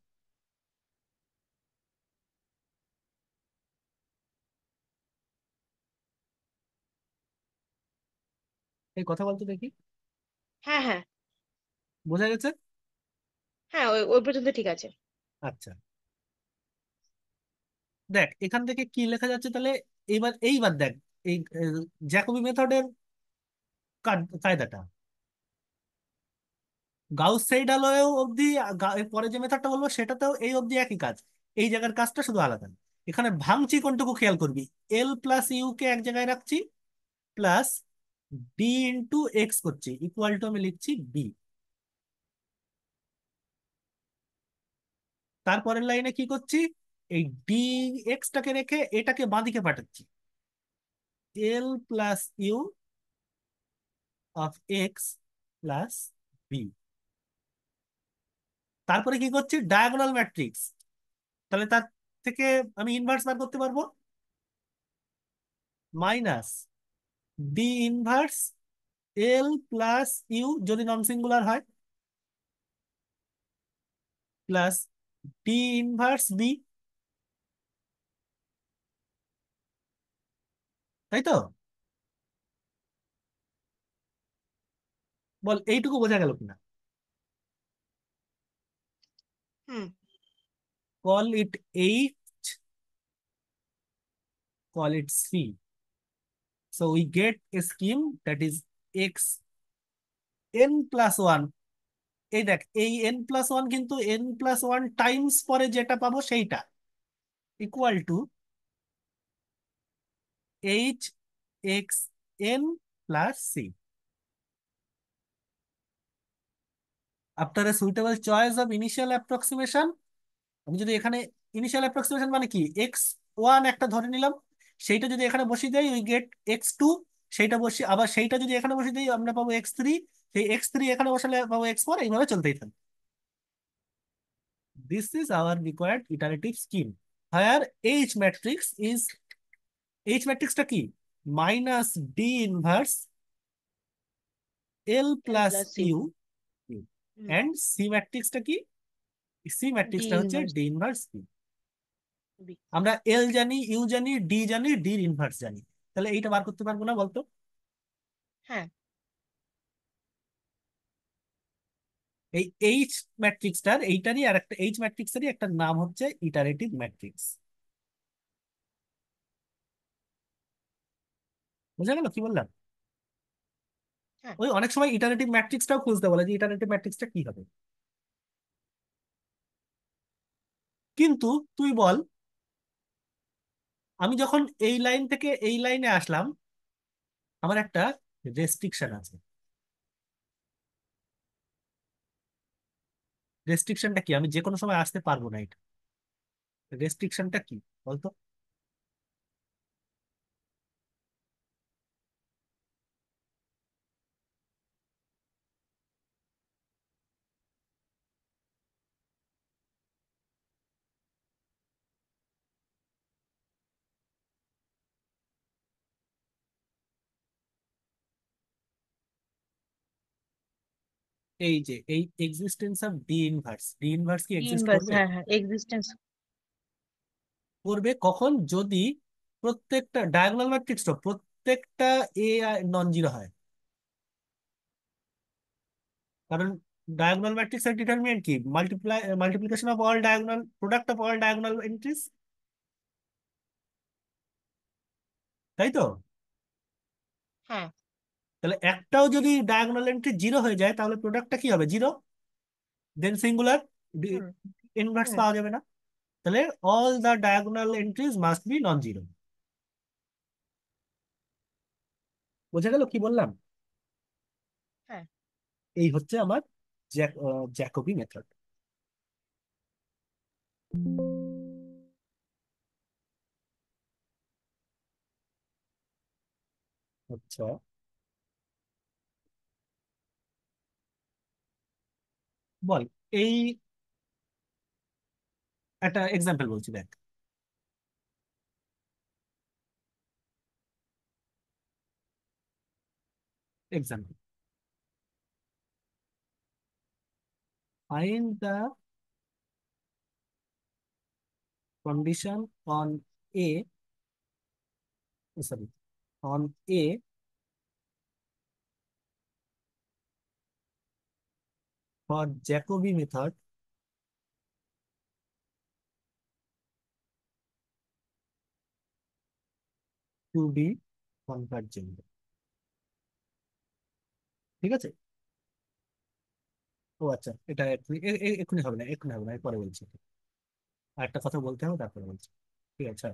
S1: এই কথা বলতে দেখি,
S2: হ্যাঁ, হ্যাঁ,
S1: বোঝা গেছে?
S2: হ্যাঁ, ওই ওই পর্যন্ত ঠিক আছে।
S1: আচ্ছা, দেখ এখান থেকে কি লেখা যাচ্ছে তাহলে। এইবার দেখ এই জ্যাকোবি মেথডের কায়দাটা, গাউস সাইডালও অবধি, এর পরে যে মেথডটা বলবো সেটাতেও এই অবধি একই কাজ। এই জায়গার কাজটা শুধু আলাদা। এখানে ভাঙছি কোনটুকু খেয়াল করবি, এল প্লাস ইউ কে এক জায়গায় রাখছি, প্লাস ডি ইন্টু এক্স করছি, ইকুয়াল টু আমি লিখছি বি। তারপরের লাইনে কি করছি, এই ডি এক্সটাকে রেখে এটাকে বাঁদিকে পাঠাচ্ছি, L plus U of X plus B. তারপরে কি করছি, ডায়াগোনাল ম্যাট্রিক্স, তাহলে তার থেকে আমি ইনভার্স বার করতে পারবো, minus D inverse L plus U যদি নন সিঙ্গুলার হয়, প্লাস ডি ইনভার্স বি। তাই তো? বল এইটুকু বোঝা গেল কিনা?
S2: হুম।
S1: Call it H, call it C। So we get a scheme that is x n plus 1 এই দেখ, এই n+1 কিন্তু n+1 টাইমস পরে যেটা পাবো সেইটা equal to h(x(n+c). After a suitable choice of initial approximation, আমি যদি এখানে ইনিশিয়াল অ্যাপ্রক্সিমেশন মানে কি, x1 একটা ধরে নিলাম, সেইটা যদি এখানে বসিয়ে দেই উই গেট x2, সেইটা বসিয়ে আবার সেইটা যদি এখানে বসিয়ে দিই আমরা পাবো x3, সেই x3 এখানে বসালে পাবো x4, এইভাবে চলতেই থাকবে। This is our required iterative scheme, where H matrix is, H ম্যাট্রিক্সটা কি, minus D inverse L
S2: L
S1: plus
S2: plus C.
S1: U,
S2: হুম।
S1: অ্যান্ড সি ম্যাট্রিক্সটা কি, সি
S2: ডি
S1: ম্যাট্রিক্সটা হচ্ছে
S2: inverse
S1: D inverse B.
S2: B.
S1: আমরা এল জানি, ইউ জানি, ডি জানি, ডির ইনভার্স জানি, তাহলে এইটা বার করতে পারবো না বলতো?
S2: হ্যাঁ।
S1: এই এইচ ম্যাট্রিক্সটার, এইটারই আর একটা এইচ ম্যাট্রিক্সেরই একটা নাম হচ্ছে ইটারেটিভ ম্যাট্রিক্স। বুঝা গেল কি বললাম?
S2: হ্যাঁ।
S1: ওই অনেক সময় ইটারেটিভ ম্যাট্রিক্সটাও খুঁজতে বলে যে ইটারেটিভ ম্যাট্রিক্সটা কি হবে। কিন্তু তুই বল, আমি যখন এই লাইন থেকে এই লাইনে আসলাম, আমার একটা রেস্ট্রিকশন আছে। রেস্ট্রিকশনটা কি, আমি যে কোনো সময় আসতে পারবো না, এটা রেস্ট্রিকশনটা কি বলতো? এই যে এই existence of D inverse, D inverse কি
S2: ডি
S1: এক্সিস্ট
S2: ইনভার্স,
S1: করবে?
S2: হ্যাঁ হ্যাঁ, এক্সিস্টেন্স।
S1: করবে কখন, যদি প্রত্যেকটা ডায়াগোনাল ম্যাট্রিক্সটা প্রত্যেকটা এ নন জিরো হয়। কারণ ডায়াগোনাল ম্যাট্রিক্সের ডিটারমিনেন্ট কি, multiplication of all diagonal, product of all diagonal entries, তাই তো?
S2: হ্যাঁ।
S1: তাহলে একটাও যদি ডায়াগোনাল এন্ট্রি জিরো হয়ে যায় তাহলে প্রোডাক্টটা কি হবে, জিরো, দেন সিঙ্গুলার,
S2: হুম
S1: ইনভার্স
S2: হুম।
S1: পাওয়া যাবে না। তাহলে all the diagonal entries must be non zero. বোঝা গেল কি বললাম?
S2: হ্যাঁ।
S1: এই হচ্ছে আমার জ্যাকোবি মেথড। আচ্ছা, বল, এই একটা এক্সাম্পল বলছি দেখ। Example, find the condition on A, sorry, on A for Jacobi method to be convergent। ঠিক আছে? ও আচ্ছা, এটা এক্ষুনি হবে না, এক্ষুনি হবে না, পরে বলছি। আর একটা কথা বলতে হবে, তারপরে বলছি। ঠিক আছে?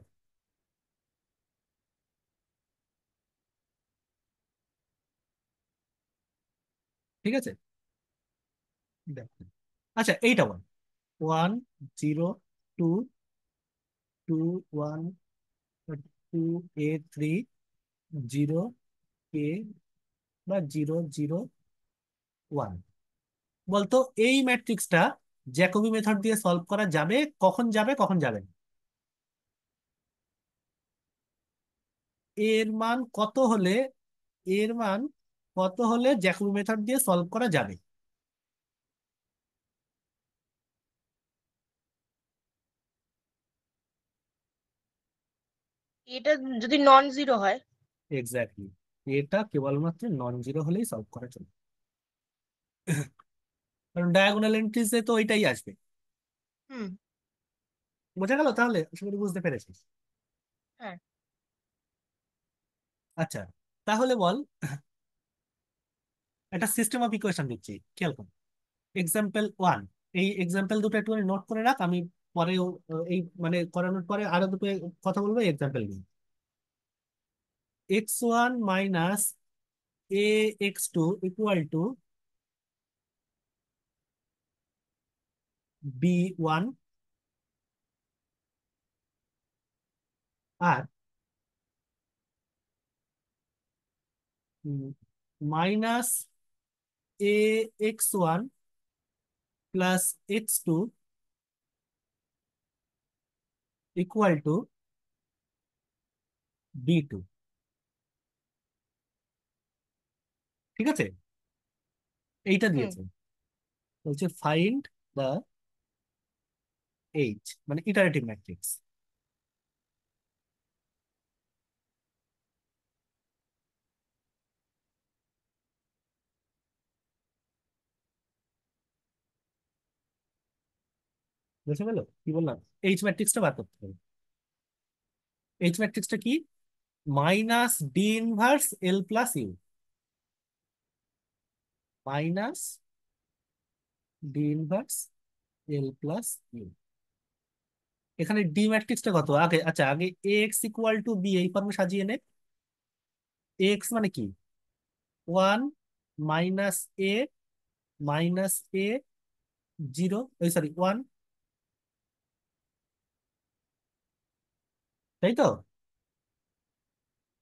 S1: ঠিক আছে, দেখ। আচ্ছা, এইটা বল, 1 0 2 2 1 0 K বা 0 0 1, বলতো এই ম্যাট্রিক্সটা জ্যাকোবি মেথড দিয়ে সলভ করা যাবে, কখন যাবে কখন যাবে না? এর মান কত হলে, এর মান কত হলে জ্যাকোবি মেথড দিয়ে সলভ করা যাবে?
S2: এটা যদি নন জিরো হয়।
S1: এক্স্যাক্টলি, এটা কেবলমাত্র নন জিরো হলেই সলভ করা চলবে, কারণ ডায়াগোনাল এন্ট্রিজে তো ওইটাই আসবে।
S2: হুম।
S1: বোঝা গেল তাহলে? আশা করি বুঝতে পেরেছিস।
S2: হ্যাঁ।
S1: আচ্ছা, তাহলে বল, একটা সিস্টেম অফ ইকুয়েশন দিচ্ছি, খেয়াল কর। এক্সাম্পল ওয়ান, এই এক্সাম্পল দুটো একটু নোট করে রাখ, আমি পরে এই মানে করানোর পরে আরো দুটো কথা বলবো এক্সাম্পল নিয়ে। x1 minus ax2 equal to b1, আর minus ax1 plus x2 equal to b2। ঠিক আছে, এইটা
S2: হুম।
S1: দিয়েছে, বলছে ফাইন্ড দ্য এইচ, মানে ইটারেটিভ ম্যাট্রিক্স। বুঝতে পেলো কি বললাম? এইচ ম্যাট্রিক্সটা বার করতে হবে। এইচ ম্যাট্রিক্সটা কি? Minus D inverse L plus U, minus D inverse L plus U. এখানে ডি ম্যাট্রিক্সটা কত আগে? আচ্ছা, আগে এক্স ইকুয়াল টু বি এই ফর্মে সাজিয়ে নে। এক্স মানে কি? ওয়ান মাইনাস এ, মাইনাস এ জিরো, ওই সরি ওয়ান, তাই তো?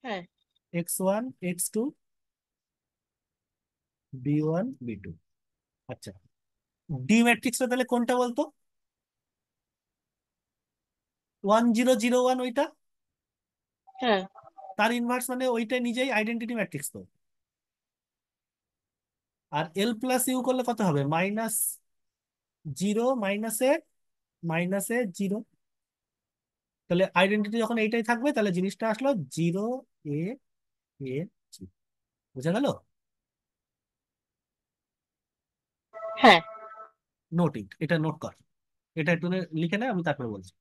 S2: হ্যাঁ।
S1: x1 x2 b1 b2। আচ্ছা, ডি ম্যাট্রিক্সটা তাহলে কোনটা বলতো? 1001 ওইটা,
S2: হ্যাঁ।
S1: তার ইনভার্স মানে ওইটা নিজেই আইডেন্টিটি ম্যাট্রিক্স তো। আর এল প্লাস ইউ করলে কত হবে? মাইনাস জিরো মাইনাস এ জিরো। তাহলে আইডেন্টিটি যখন এইটাই থাকবে তাহলে জিনিসটা আসলো জিরো এ এ জি। বুঝা গেল?
S2: হ্যাঁ।
S1: নোট ইট, এটা নোট কর, এটা একটু লিখে নে, আমি তারপরে বলছি।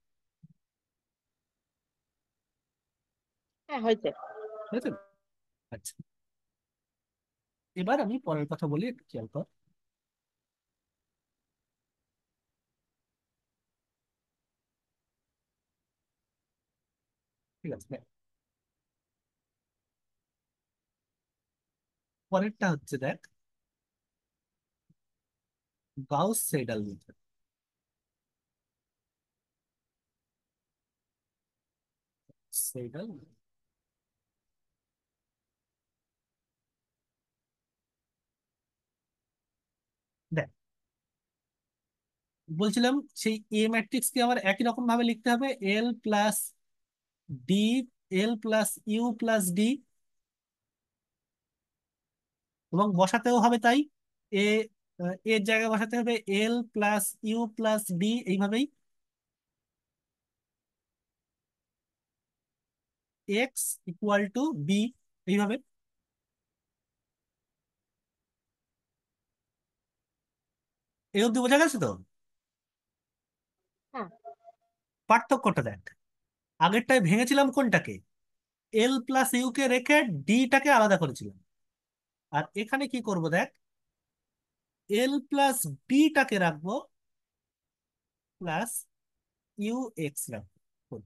S2: হ্যাঁ, হয়েছে।
S1: ঠিক আছে? আচ্ছা, এবার আমি পরের কথা বলি, একটু খেয়াল কর। ঠিক আছে, দেখ। পরেরটা হচ্ছে দেখ, গাউস সেডাল মেথড। সেডাল, দেখ বলছিলাম সেই এ ম্যাট্রিক্স কে আমার একই রকম ভাবে লিখতে হবে, L plus D, L plus U plus D, এবং বসাতেও হবে তাই। এ এর জায়গায় বসাতে হবে L plus U plus D, এইভাবেই। এক্স ইকুয়াল টু বি, এইভাবে। এই অব্দি বোঝা গেছে তো?
S2: হ্যাঁ।
S1: পার্থক্যটা দেখ, আগেরটায় ভেঙেছিলাম কোনটাকে? এল প্লাস ইউ কে রেখে ডিটাকে আলাদা করেছিলাম। আর এখানে কি করব দেখ, এল প্লাস ডিটাকে রাখবো, প্লাস ইউ এক্স রাখবো।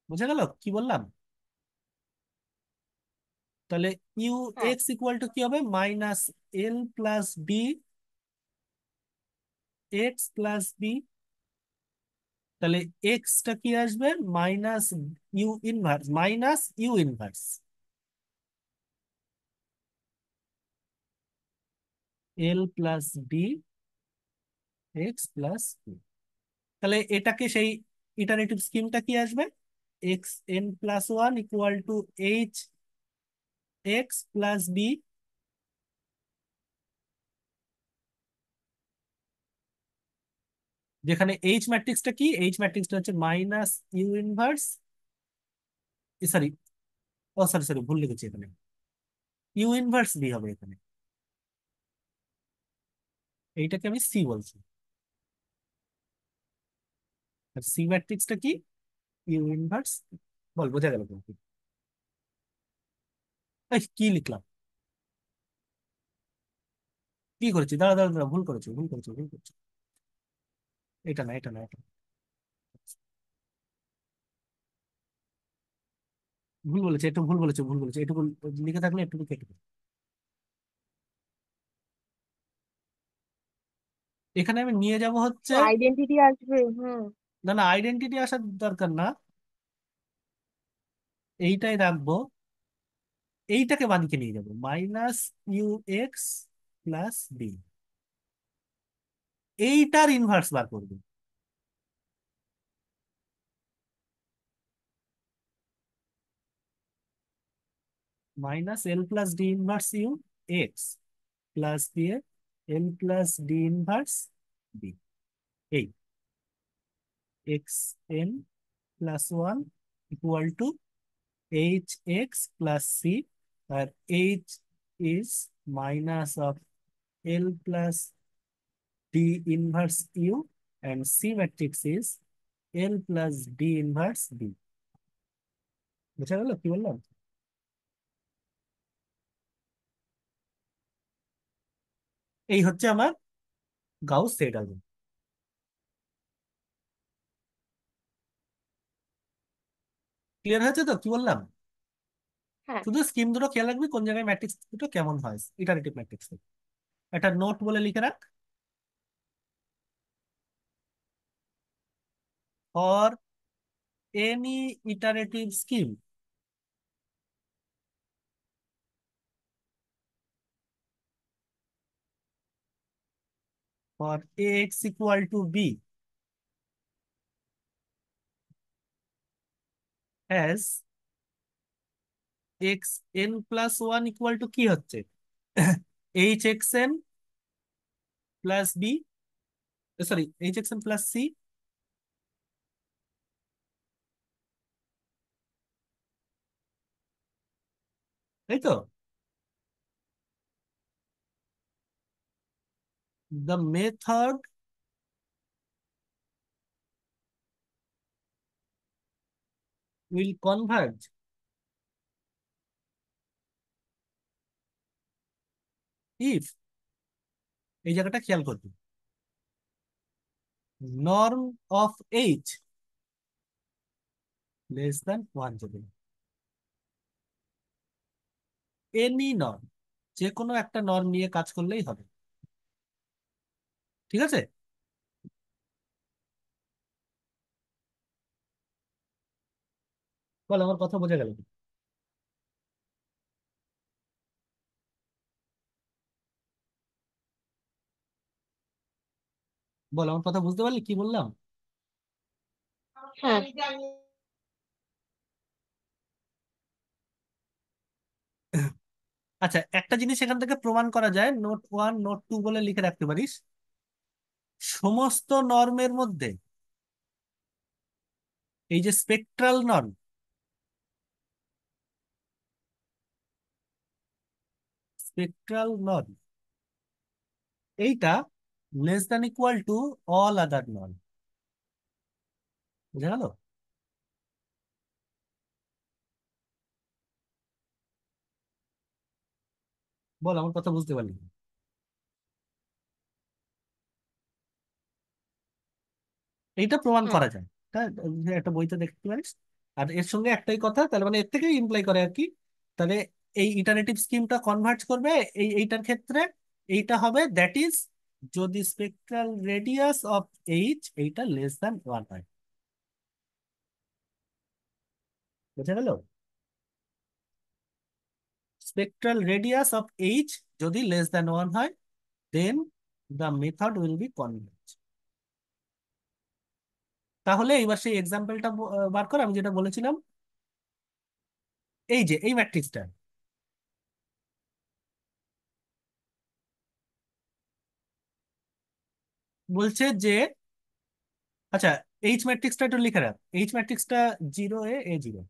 S1: বুঝা গেল কি বললাম? তাহলে ইউ
S2: হ্যাঁ।
S1: এক্স ইকুয়াল টু কি হবে? Minus L plus B X plus B. তাহলে এক্সটা কি আসবে? Minus U inverse, minus U inverse L plus B X plus B. তাহলে এটাকে সেই ইটারেটিভ স্কিমটা কি আসবে? X N plus one equal to H X plus B, যেখানে এইচ ম্যাট্রিক্সটা কি? এইচ ম্যাট্রিক্সটা হচ্ছে মাইনাস ইউ ইনভার্স, সরি, ও সরি সরি ভুল লিখেছি এখানে, ইউ ইনভার্স বি হবে এখানে। এইটাকে আমি সি বলছি। আর সি ম্যাট্রিক্সটা কি? You inverse. বল বোঝা গেল কিন্তু? এই কি লিখলাম? কি করেছি, দাঁড়া দাঁড়া দাঁড়া, ভুল করেছি, ভুল করেছি, ভুল করেছি। এটা না, এটা না, এটা না। ভুল বলেছে, একটু ভুল বলেছে, ভুল বলেছে, এটুকু লিখে থাকলে একটু কেটে দেবে। এখানে আমি নিয়ে যাব হচ্ছে,
S2: আইডেন্টিটি আসবে। হুম।
S1: না না, আইডেন্টিটি আসার দরকার না, এইটাই রাখবো। এইটাকে বাদিকে নিয়ে যাব, minus U X plus B, এইটার ইনভার্স বার করবে। Minus L plus D inverse U X plus দিয়ে L plus D inverse B, এই X N plus one equal to H X plus C, আর H is minus of L plus D inverse U, and C matrix is L plus D inverse B। বুঝা গেল কি বললাম? এই হচ্ছে আমার গাউস সেট আলজেব্রা। ক্লিয়ার হয়েছে তো কি বললাম?
S2: হ্যাঁ।
S1: শুধু স্কিম দুটো খেয়াল রাখবি, কোন জায়গায় ম্যাট্রিক্স দুটো কেমন হয়, ইটারেটিভ ম্যাট্রিক্স। একটা নোট বলে লিখে রাখ, for any iterative scheme, for ax equal to b as x n plus 1 equal to কি হচ্ছে, h x n plus b, sorry, h x n plus c, তাই তো? The method will converge if, এই জায়গাটা খেয়াল করবি, norm of h less than 1 যদি, এনি নর্ম, যে কোনো একটা নর্ম নিয়ে কাজ করলেই হবে। ঠিক আছে? বল, আমার কথা বোঝা গেল কি? বল, আমার কথা বুঝতে পারলি কি বললাম?
S2: হ্যাঁ।
S1: আচ্ছা, একটা জিনিস এখান থেকে প্রমাণ করা যায়, নোট ওয়ান নোট টু বলে লিখে রাখতে পারিস, সমস্ত নর্মের মধ্যে এই যে স্পেকট্রাল নর্ম, স্পেকট্রাল নর্ম এইটা less than equal to all other norm. বুঝা গেল? বল, আমার কথা বুঝতে পারলি? এইটা প্রমাণ
S2: হ্যাঁ।
S1: করা যায়, হ্যাঁ, একটা বইতে দেখতে পারিস। আর এর সঙ্গে একটাই কথা, তাহলে মানে এর থেকে ইমপ্লাই করে আর কি, তাহলে এই ইটারেটিভ স্কিমটা কনভার্ট করবে এইটার ক্ষেত্রে, এইটা হবে দ্যাট ইজ, যদি স্পেকট্রাল রেডিয়াস অফ এইচ এইটা লেস দ্যান ওয়ান হয়। বুঝা গেল? স্পেকট্রাল রেডিয়াস অফ এইচ যদি লেস দ্যান ওয়ান হয়, then the method will be converge. তাহলে এইবার সেই এক্সাম্পলটা বার কর, আমি যেটা বলেছিলাম, এই যে এই ম্যাট্রিক্সটা বলছে যে, আচ্ছা, এইচ ম্যাট্রিক্সটা একটু লিখে রাখ, এইচ ম্যাট্রিক্সটা 0 a 0।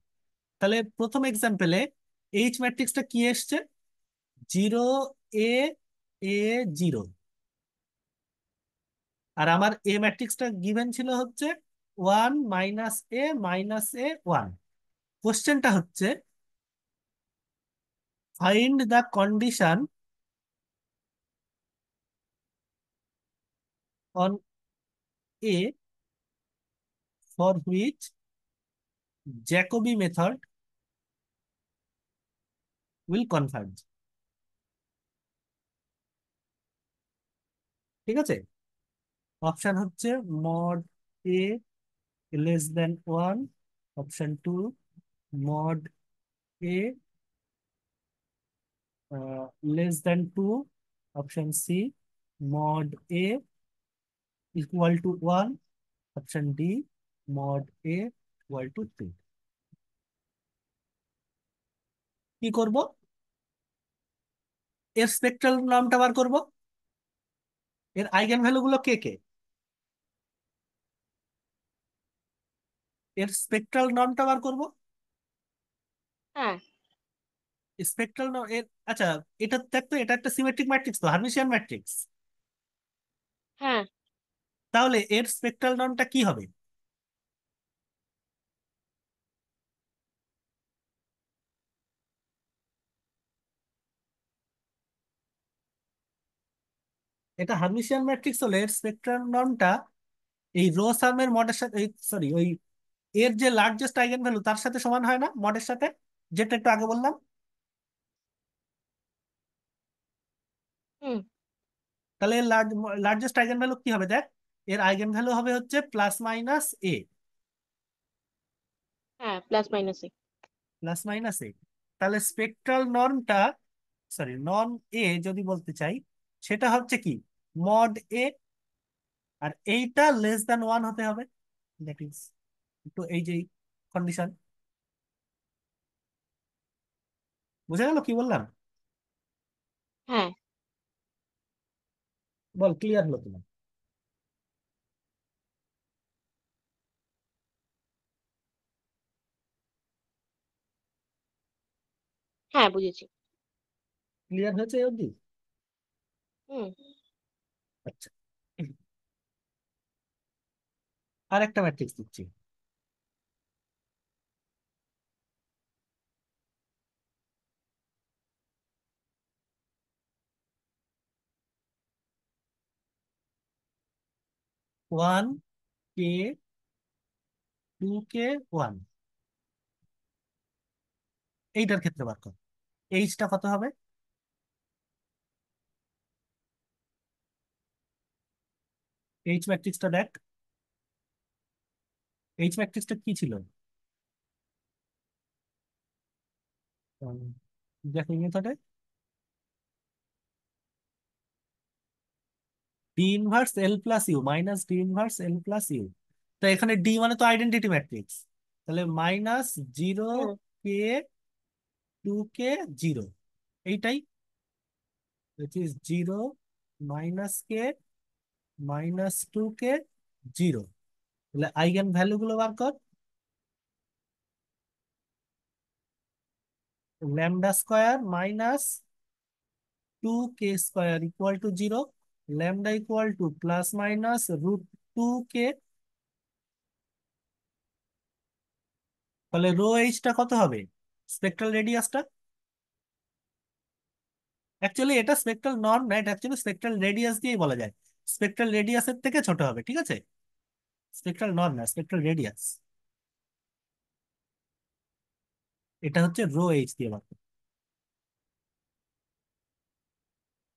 S1: তাহলে প্রথম এক্সাম্পলে এইচ ম্যাট্রিক্সটা কি এসছে, 0 a a 0, আর আমার এ ম্যাট্রিক্সটা গিভেন ছিল হচ্ছে 1 - a - a 1। কোশ্চেনটা হচ্ছে, find the condition on A for which Jacobi method will converge। ঠিক আছে, অপশন হচ্ছে mod A less than one, option two mod A less than two, option C mod A equal to one, option D mod A equal to two. কি করব? এর স্পেকট্রাল নামটা বার করব। এর আইগেন ভ্যালু গুলো কে কে? এর স্পেকট্রাল নামটা বার করব।
S2: হ্যাঁ।
S1: স্পেকট্রাল এর, আচ্ছা, এটা দেখ তো, এটা একটা সিমেট্রিক ম্যাট্রিক্স, তো হার্মিশিয়ান ম্যাট্রিক্স।
S2: হ্যাঁ।
S1: তাহলে এর স্পেকট্রাল নামটা কি হবে? এটা হার্মিশিয়ান ম্যাট্রিক্স হলে এর স্পেকট্রাল নামটা এই রো সামের মডের সাথে, সরি, ওই এর যে লার্জেস্ট আইগেন ভ্যালু তার সাথে সমান হয় না মডের সাথে, যেটা একটু আগে বললাম।
S2: হুম।
S1: তাহলে এর লার্জেস্ট আইগেন ভ্যালু কি হবে দেখ, এর আইগেন ভ্যালু হবে হচ্ছে প্লাস মাইনাস এ।
S2: হ্যাঁ, প্লাস মাইনাস এ।
S1: প্লাস মাইনাস এ। তাহলে স্পেকট্রাল নর্মটা, সরি, নন এ যদি বলতে চাই, সেটা হচ্ছে কি মড এ, আর এইটা লেস দ্যান ওয়ান হতে হবে। দ্যাট ইজ, তো এই যে কন্ডিশন, বুঝা গেল কি বললাম?
S2: হ্যাঁ।
S1: বল, ক্লিয়ার হলো তোমার?
S2: হ্যাঁ, বুঝেছি।
S1: ক্লিয়ার হয়েছে এই অবধি?
S2: হুম।
S1: আচ্ছা, আর একটা ম্যাট্রিক্স দিচ্ছি। ওয়ান কে টু কে ওয়ান, এইটার ক্ষেত্রে বার কর। এইচটা কত হবে? এইচ ম্যাট্রিক্সটা দেখ। এইচ ম্যাট্রিক্সটা কি ছিল? উম, দেখো মেথডে D inverse L plus U minus D inverse L plus U. তো এখানে ডি মানে তো আইডেন্টিটি ম্যাট্রিক্স, তাহলে মাইনাস জিরো
S2: হুম।
S1: কে টু কে জিরো, এইটাই, which is zero minus K minus two K zero. তাহলে আইগেন ভ্যালু গুলো বার কর। Lambda square minus two K square equal to zero, lambda equal to plus minus root two K. তাহলে রো এইচটা কত হবে? স্পেকট্রাল রেডিয়াসটা, অ্যাকচুয়ালি এটা স্পেকট্রাল নর্ম না, এটা অ্যাকচুয়ালি স্পেকট্রাল রেডিয়াস দিয়েই বলা যায়। স্পেকট্রাল রেডিয়াসের থেকে ছোট হবে, ঠিক আছে? স্পেকট্রাল নর্ম না, স্পেকট্রাল রেডিয়াস। এটা হচ্ছে রো এইচ দিয়ে বার করো,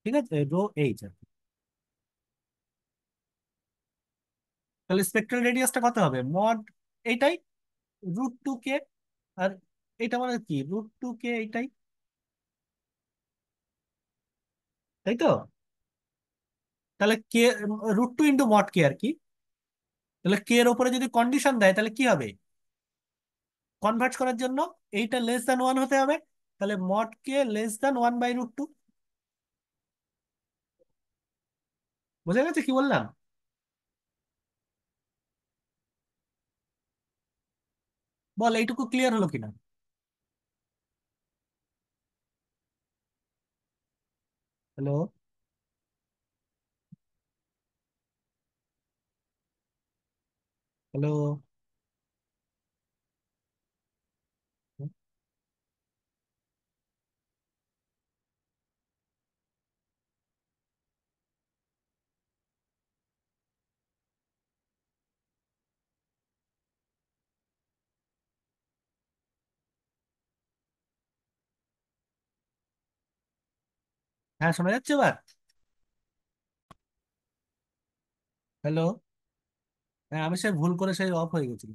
S1: ঠিক আছে, রো এইচ। তাহলে স্পেকট্রাল রেডিয়াসটা কত হবে মড, এইটাই, রুট টু কে। আর এটা মানে কি, রুট টু কে, এইটাই, তাই তো? তাহলে কে, রুট টু ইন্টু মড কে আর কি। তাহলে কে এর উপরে যদি কন্ডিশন দেয় তাহলে কি হবে? কনভার্ট করার জন্য এইটা লেস দ্যান ওয়ান হতে হবে, তাহলে mod k less than one by root two. বোঝা গেছে কি বললাম? বল এইটুকু ক্লিয়ার হলো কিনা? হ্যালো? হ্যালো? হ্যাঁ, শোনা যাচ্ছে এবার? হ্যালো। হ্যাঁ, আমি সে ভুল করে সেই অফ হয়ে গেছিল।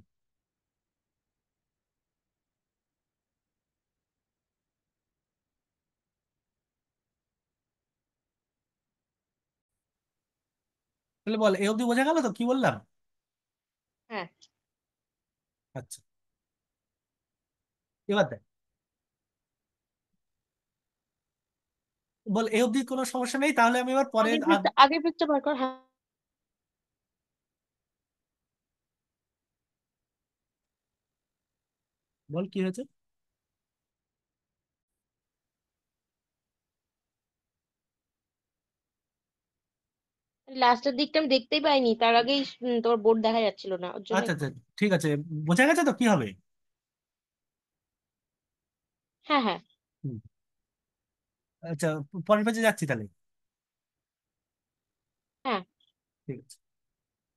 S1: তাহলে বল, এ অবধি বোঝা গেল তো কি বললাম?
S2: হ্যাঁ।
S1: আচ্ছা, এবার দেখ। বল, এ অবধি কোনো সমস্যা নেই, তাহলে আমি এবার পরে
S2: আগের পৃষ্ঠা বার কর, হ্যাঁ।
S1: বল কি হয়েছে।
S2: লাস্টের দিকটা আমি দেখতেই পাইনি, তার আগেই তোর বোর্ড দেখা যাচ্ছিল না, ওর জন্য।
S1: আচ্ছা আচ্ছা, ঠিক আছে। বোঝা গেছে তো কি হবে?
S2: হ্যাঁ, হ্যাঁ।
S1: হুম। আচ্ছা, পরের পেজে যাচ্ছি তাহলে।
S2: হ্যাঁ।
S1: ঠিক আছে,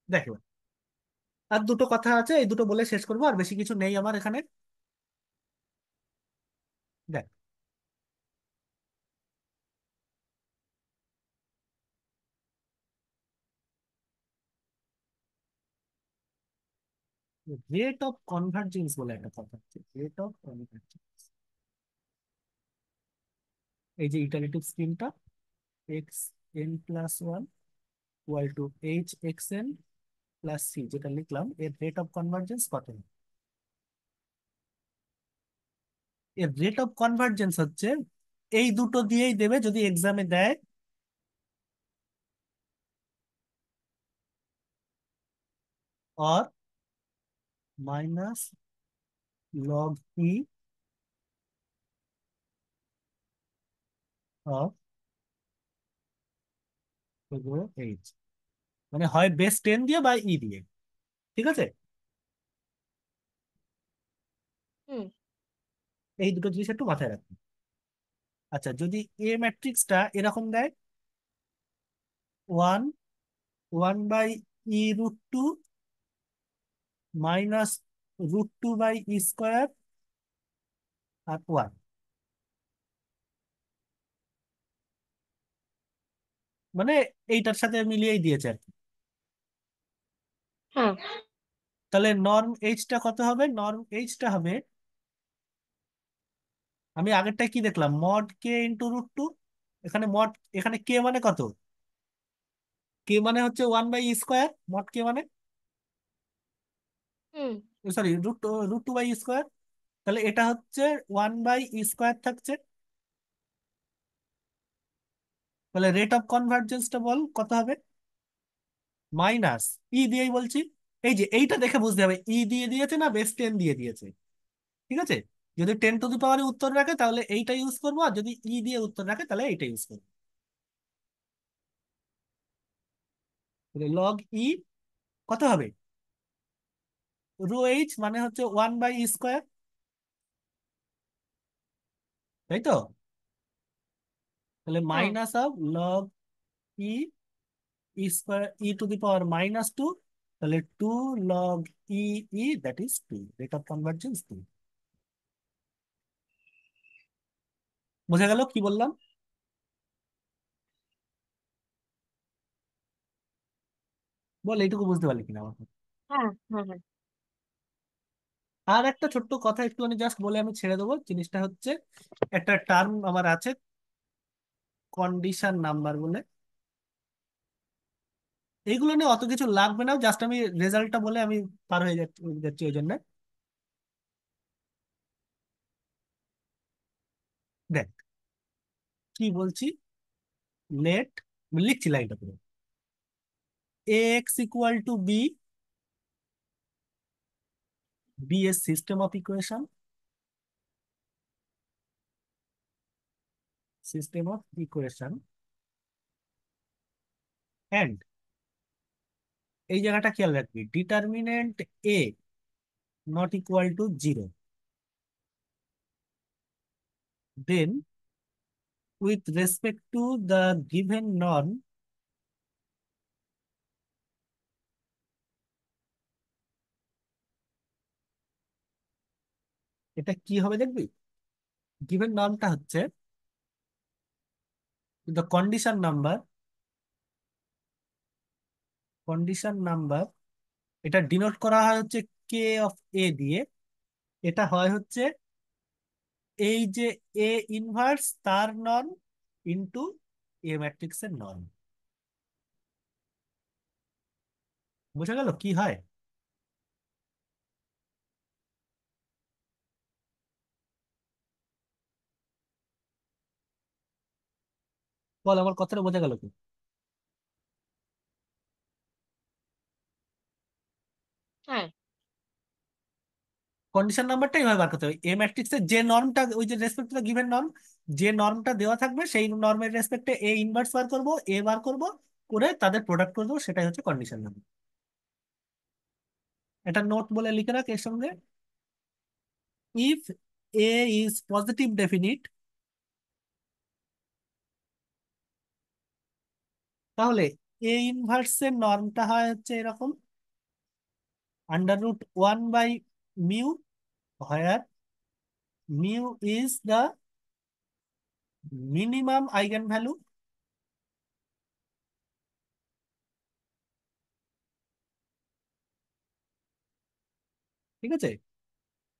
S1: দেখ এবার। আর দুটো কথা আছে, এই দুটো বলে শেষ করবো, আর বেশি কিছু নেই আমার এখানে। দেখ, রেট অফ কনভার্জেন্স বলে একটা কথা আছে, রেট অফ কনভার্জেন্স। এই যে ইটারেটিভ স্কিমটা, x N plus one equal to H x N plus c, যেটা লিখলাম, এর রেট অফ কনভার্জেন্স কত? এর রেট অফ কনভার্জেন্স হচ্ছে এই দুটো দিয়েই দেবে যদি এক্সামে দেয়, or minus log E of H. মানে হয় বেস 10 দিয়ে বা ই দিয়ে। ঠিক আছে,
S2: হুম।
S1: এই দুটো জিনিস একটু মাথায় রাখবে। আচ্ছা, যদি এ ম্যাট্রিক্সটা এরকম দেয়, one one by e root two minus root two by e square আর ওয়ান, মানে এইটার সাথে মিলিয়েই দিয়েছে আর কি।
S2: হ্যাঁ।
S1: তাহলে নর্ম এইচটা কত হবে? নর্ম এইচটা হবে, আমি আগেরটা কি দেখলাম, mod K into root two. এখানে মড, এখানে কে মানে কত? কে মানে হচ্ছে one by square, mod K মানে,
S2: হুম।
S1: Sorry, root two by square. তাহলে এটা হচ্ছে ওয়ান বাই স্কোয়ার থাকছে। তাহলে রেট অফ কনভার্জেন্সটা বল কত হবে? মাইনাস ই দিয়েই বলছি। এই যে এইটা দেখে বুঝতে হবে ই দিয়ে দিয়েছে না বেস 10 দিয়ে দিয়েছে। ঠিক আছে, যদি 10 টু দি পাওয়ারে উত্তর রাখে তাহলে এইটা ইউজ করবো, আর যদি ই দিয়ে উত্তর রাখে তাহলে এইটা ইউজ করবো। লগ ই কত হবে? রো এইচ মানে হচ্ছে ওয়ান বাই স্কোয়ার, তাই তো? তাহলে
S2: হ্যাঁ।
S1: Minus of log E square E to the power minus two, তাহলে two log E, E that is two, rate of convergence two. বোঝা গেল কি বললাম? বল এইটুকু বুঝতে পারলি কিনা আমাকে।
S2: হ্যাঁ। হ্যাঁ। হ্যাঁ।
S1: আর একটা ছোট্ট কথা একটুখানি জাস্ট বলে আমি ছেড়ে দেবো, জিনিসটা হচ্ছে একটা টার্ম আমার আছে, কন্ডিশন নাম্বার বলে। এইগুলো নিয়ে অত কিছু লাগবে না, জাস্ট আমি রেজাল্টটা বলে আমি পার হয়ে যাচ্ছি যাচ্ছি ওই জন্য। দেখ কি বলছি, লেট, লিখছি লাইনটা পুরো, A X equal to B, B এর system of equation, system of equation and, এই জায়গাটা খেয়াল রাখবি, determinant A not equal to zero, then with respect to the given norm, এটা কি হবে দেখবি। গিভেন নর্মটা হচ্ছে দ্য কন্ডিশন নাম্বার এটা ডিনোট করা হয় হচ্ছে কে অফ এ দিয়ে। এটা হয় হচ্ছে এই যে এ ইনভার্স তার নর্ম ইনটু এ ম্যাট্রিক্সের নর্ম। বুঝা গেল কি হয়? বল, আমার কথাটা বোঝা গেল কি?
S2: হ্যাঁ।
S1: কন্ডিশন নাম্বারটা এইভাবে বার করতে হবে, এ ম্যাট্রিক্সের যে নর্মটা, ওই যে রেসপেক্ট টু গিভেন নর্ম, যে নর্মটা দেওয়া থাকবে সেই নর্মের রেসপেক্টে এ ইনভার্স বার করব, এ বার করব, করে তাদের প্রোডাক্ট করে দেবো, সেটাই হচ্ছে কন্ডিশন নাম্বার। এটা নোট বলে লিখে রাখ এর সঙ্গে। If A is positive definite, তাহলে এ ইনভার্সের নর্মটা হয় হচ্ছে এরকম: √1/μ, where mu is the minimum eigen value. ঠিক আছে?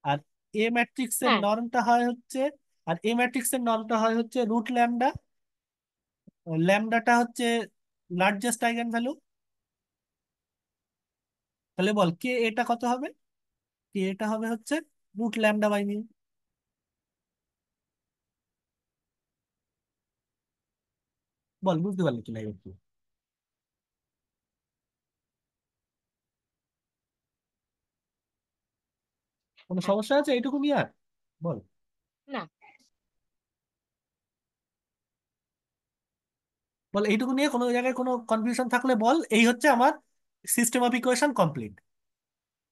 S1: আর এ ম্যাট্রিক্সের
S2: হ্যাঁ।
S1: নর্মটা হয় হচ্ছে √λ। ল্যামডাটা হচ্ছে লার্জেস্ট আইগেন ভ্যালু। তাহলে বল কে এটা কত হবে? কে এটা হবে হচ্ছে √λ/μ। বল, বুঝতে পারলি কিনা একটু? কোনো
S2: হ্যাঁ।
S1: সমস্যা আছে এইটুকু নিয়ে আর? বল।
S2: না।
S1: বল এইটুকু নিয়ে কোনো জায়গায় কোনো কনফিউশন থাকলে বল। এই হচ্ছে আমার সিস্টেম অফ ইকুয়েশন কমপ্লিট।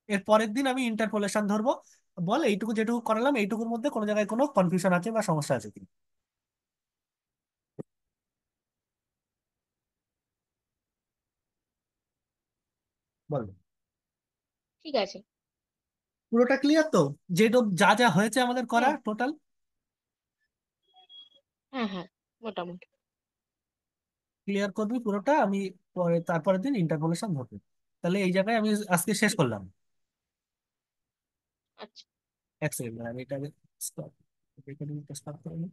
S1: এর পরের দিন আমি ইন্টারপোলেশন ধরবো। বল এইটুকু যেটুকু করালাম এইটুকুর মধ্যে কোনো জায়গায় কোনো কনফিউশন আছে বা সমস্যা আছে কি? বল।
S2: ঠিক আছে।
S1: পুরোটা ক্লিয়ার তো? যেটা যা যা হয়েছে আমাদের করা
S2: হ্যাঁ।
S1: টোটাল
S2: হ্যাঁ। হ্যাঁ, মোটামুটি।
S1: ক্লিয়ার করবি পুরোটা। আমি পরে তারপরের দিন ইন্টারপোলেশন ধরবো। তাহলে এই জায়গায় আমি আজকে শেষ করলাম।
S2: আচ্ছা।
S1: এক সেকেন্ড, আমি এটা স্টপ করে নিই।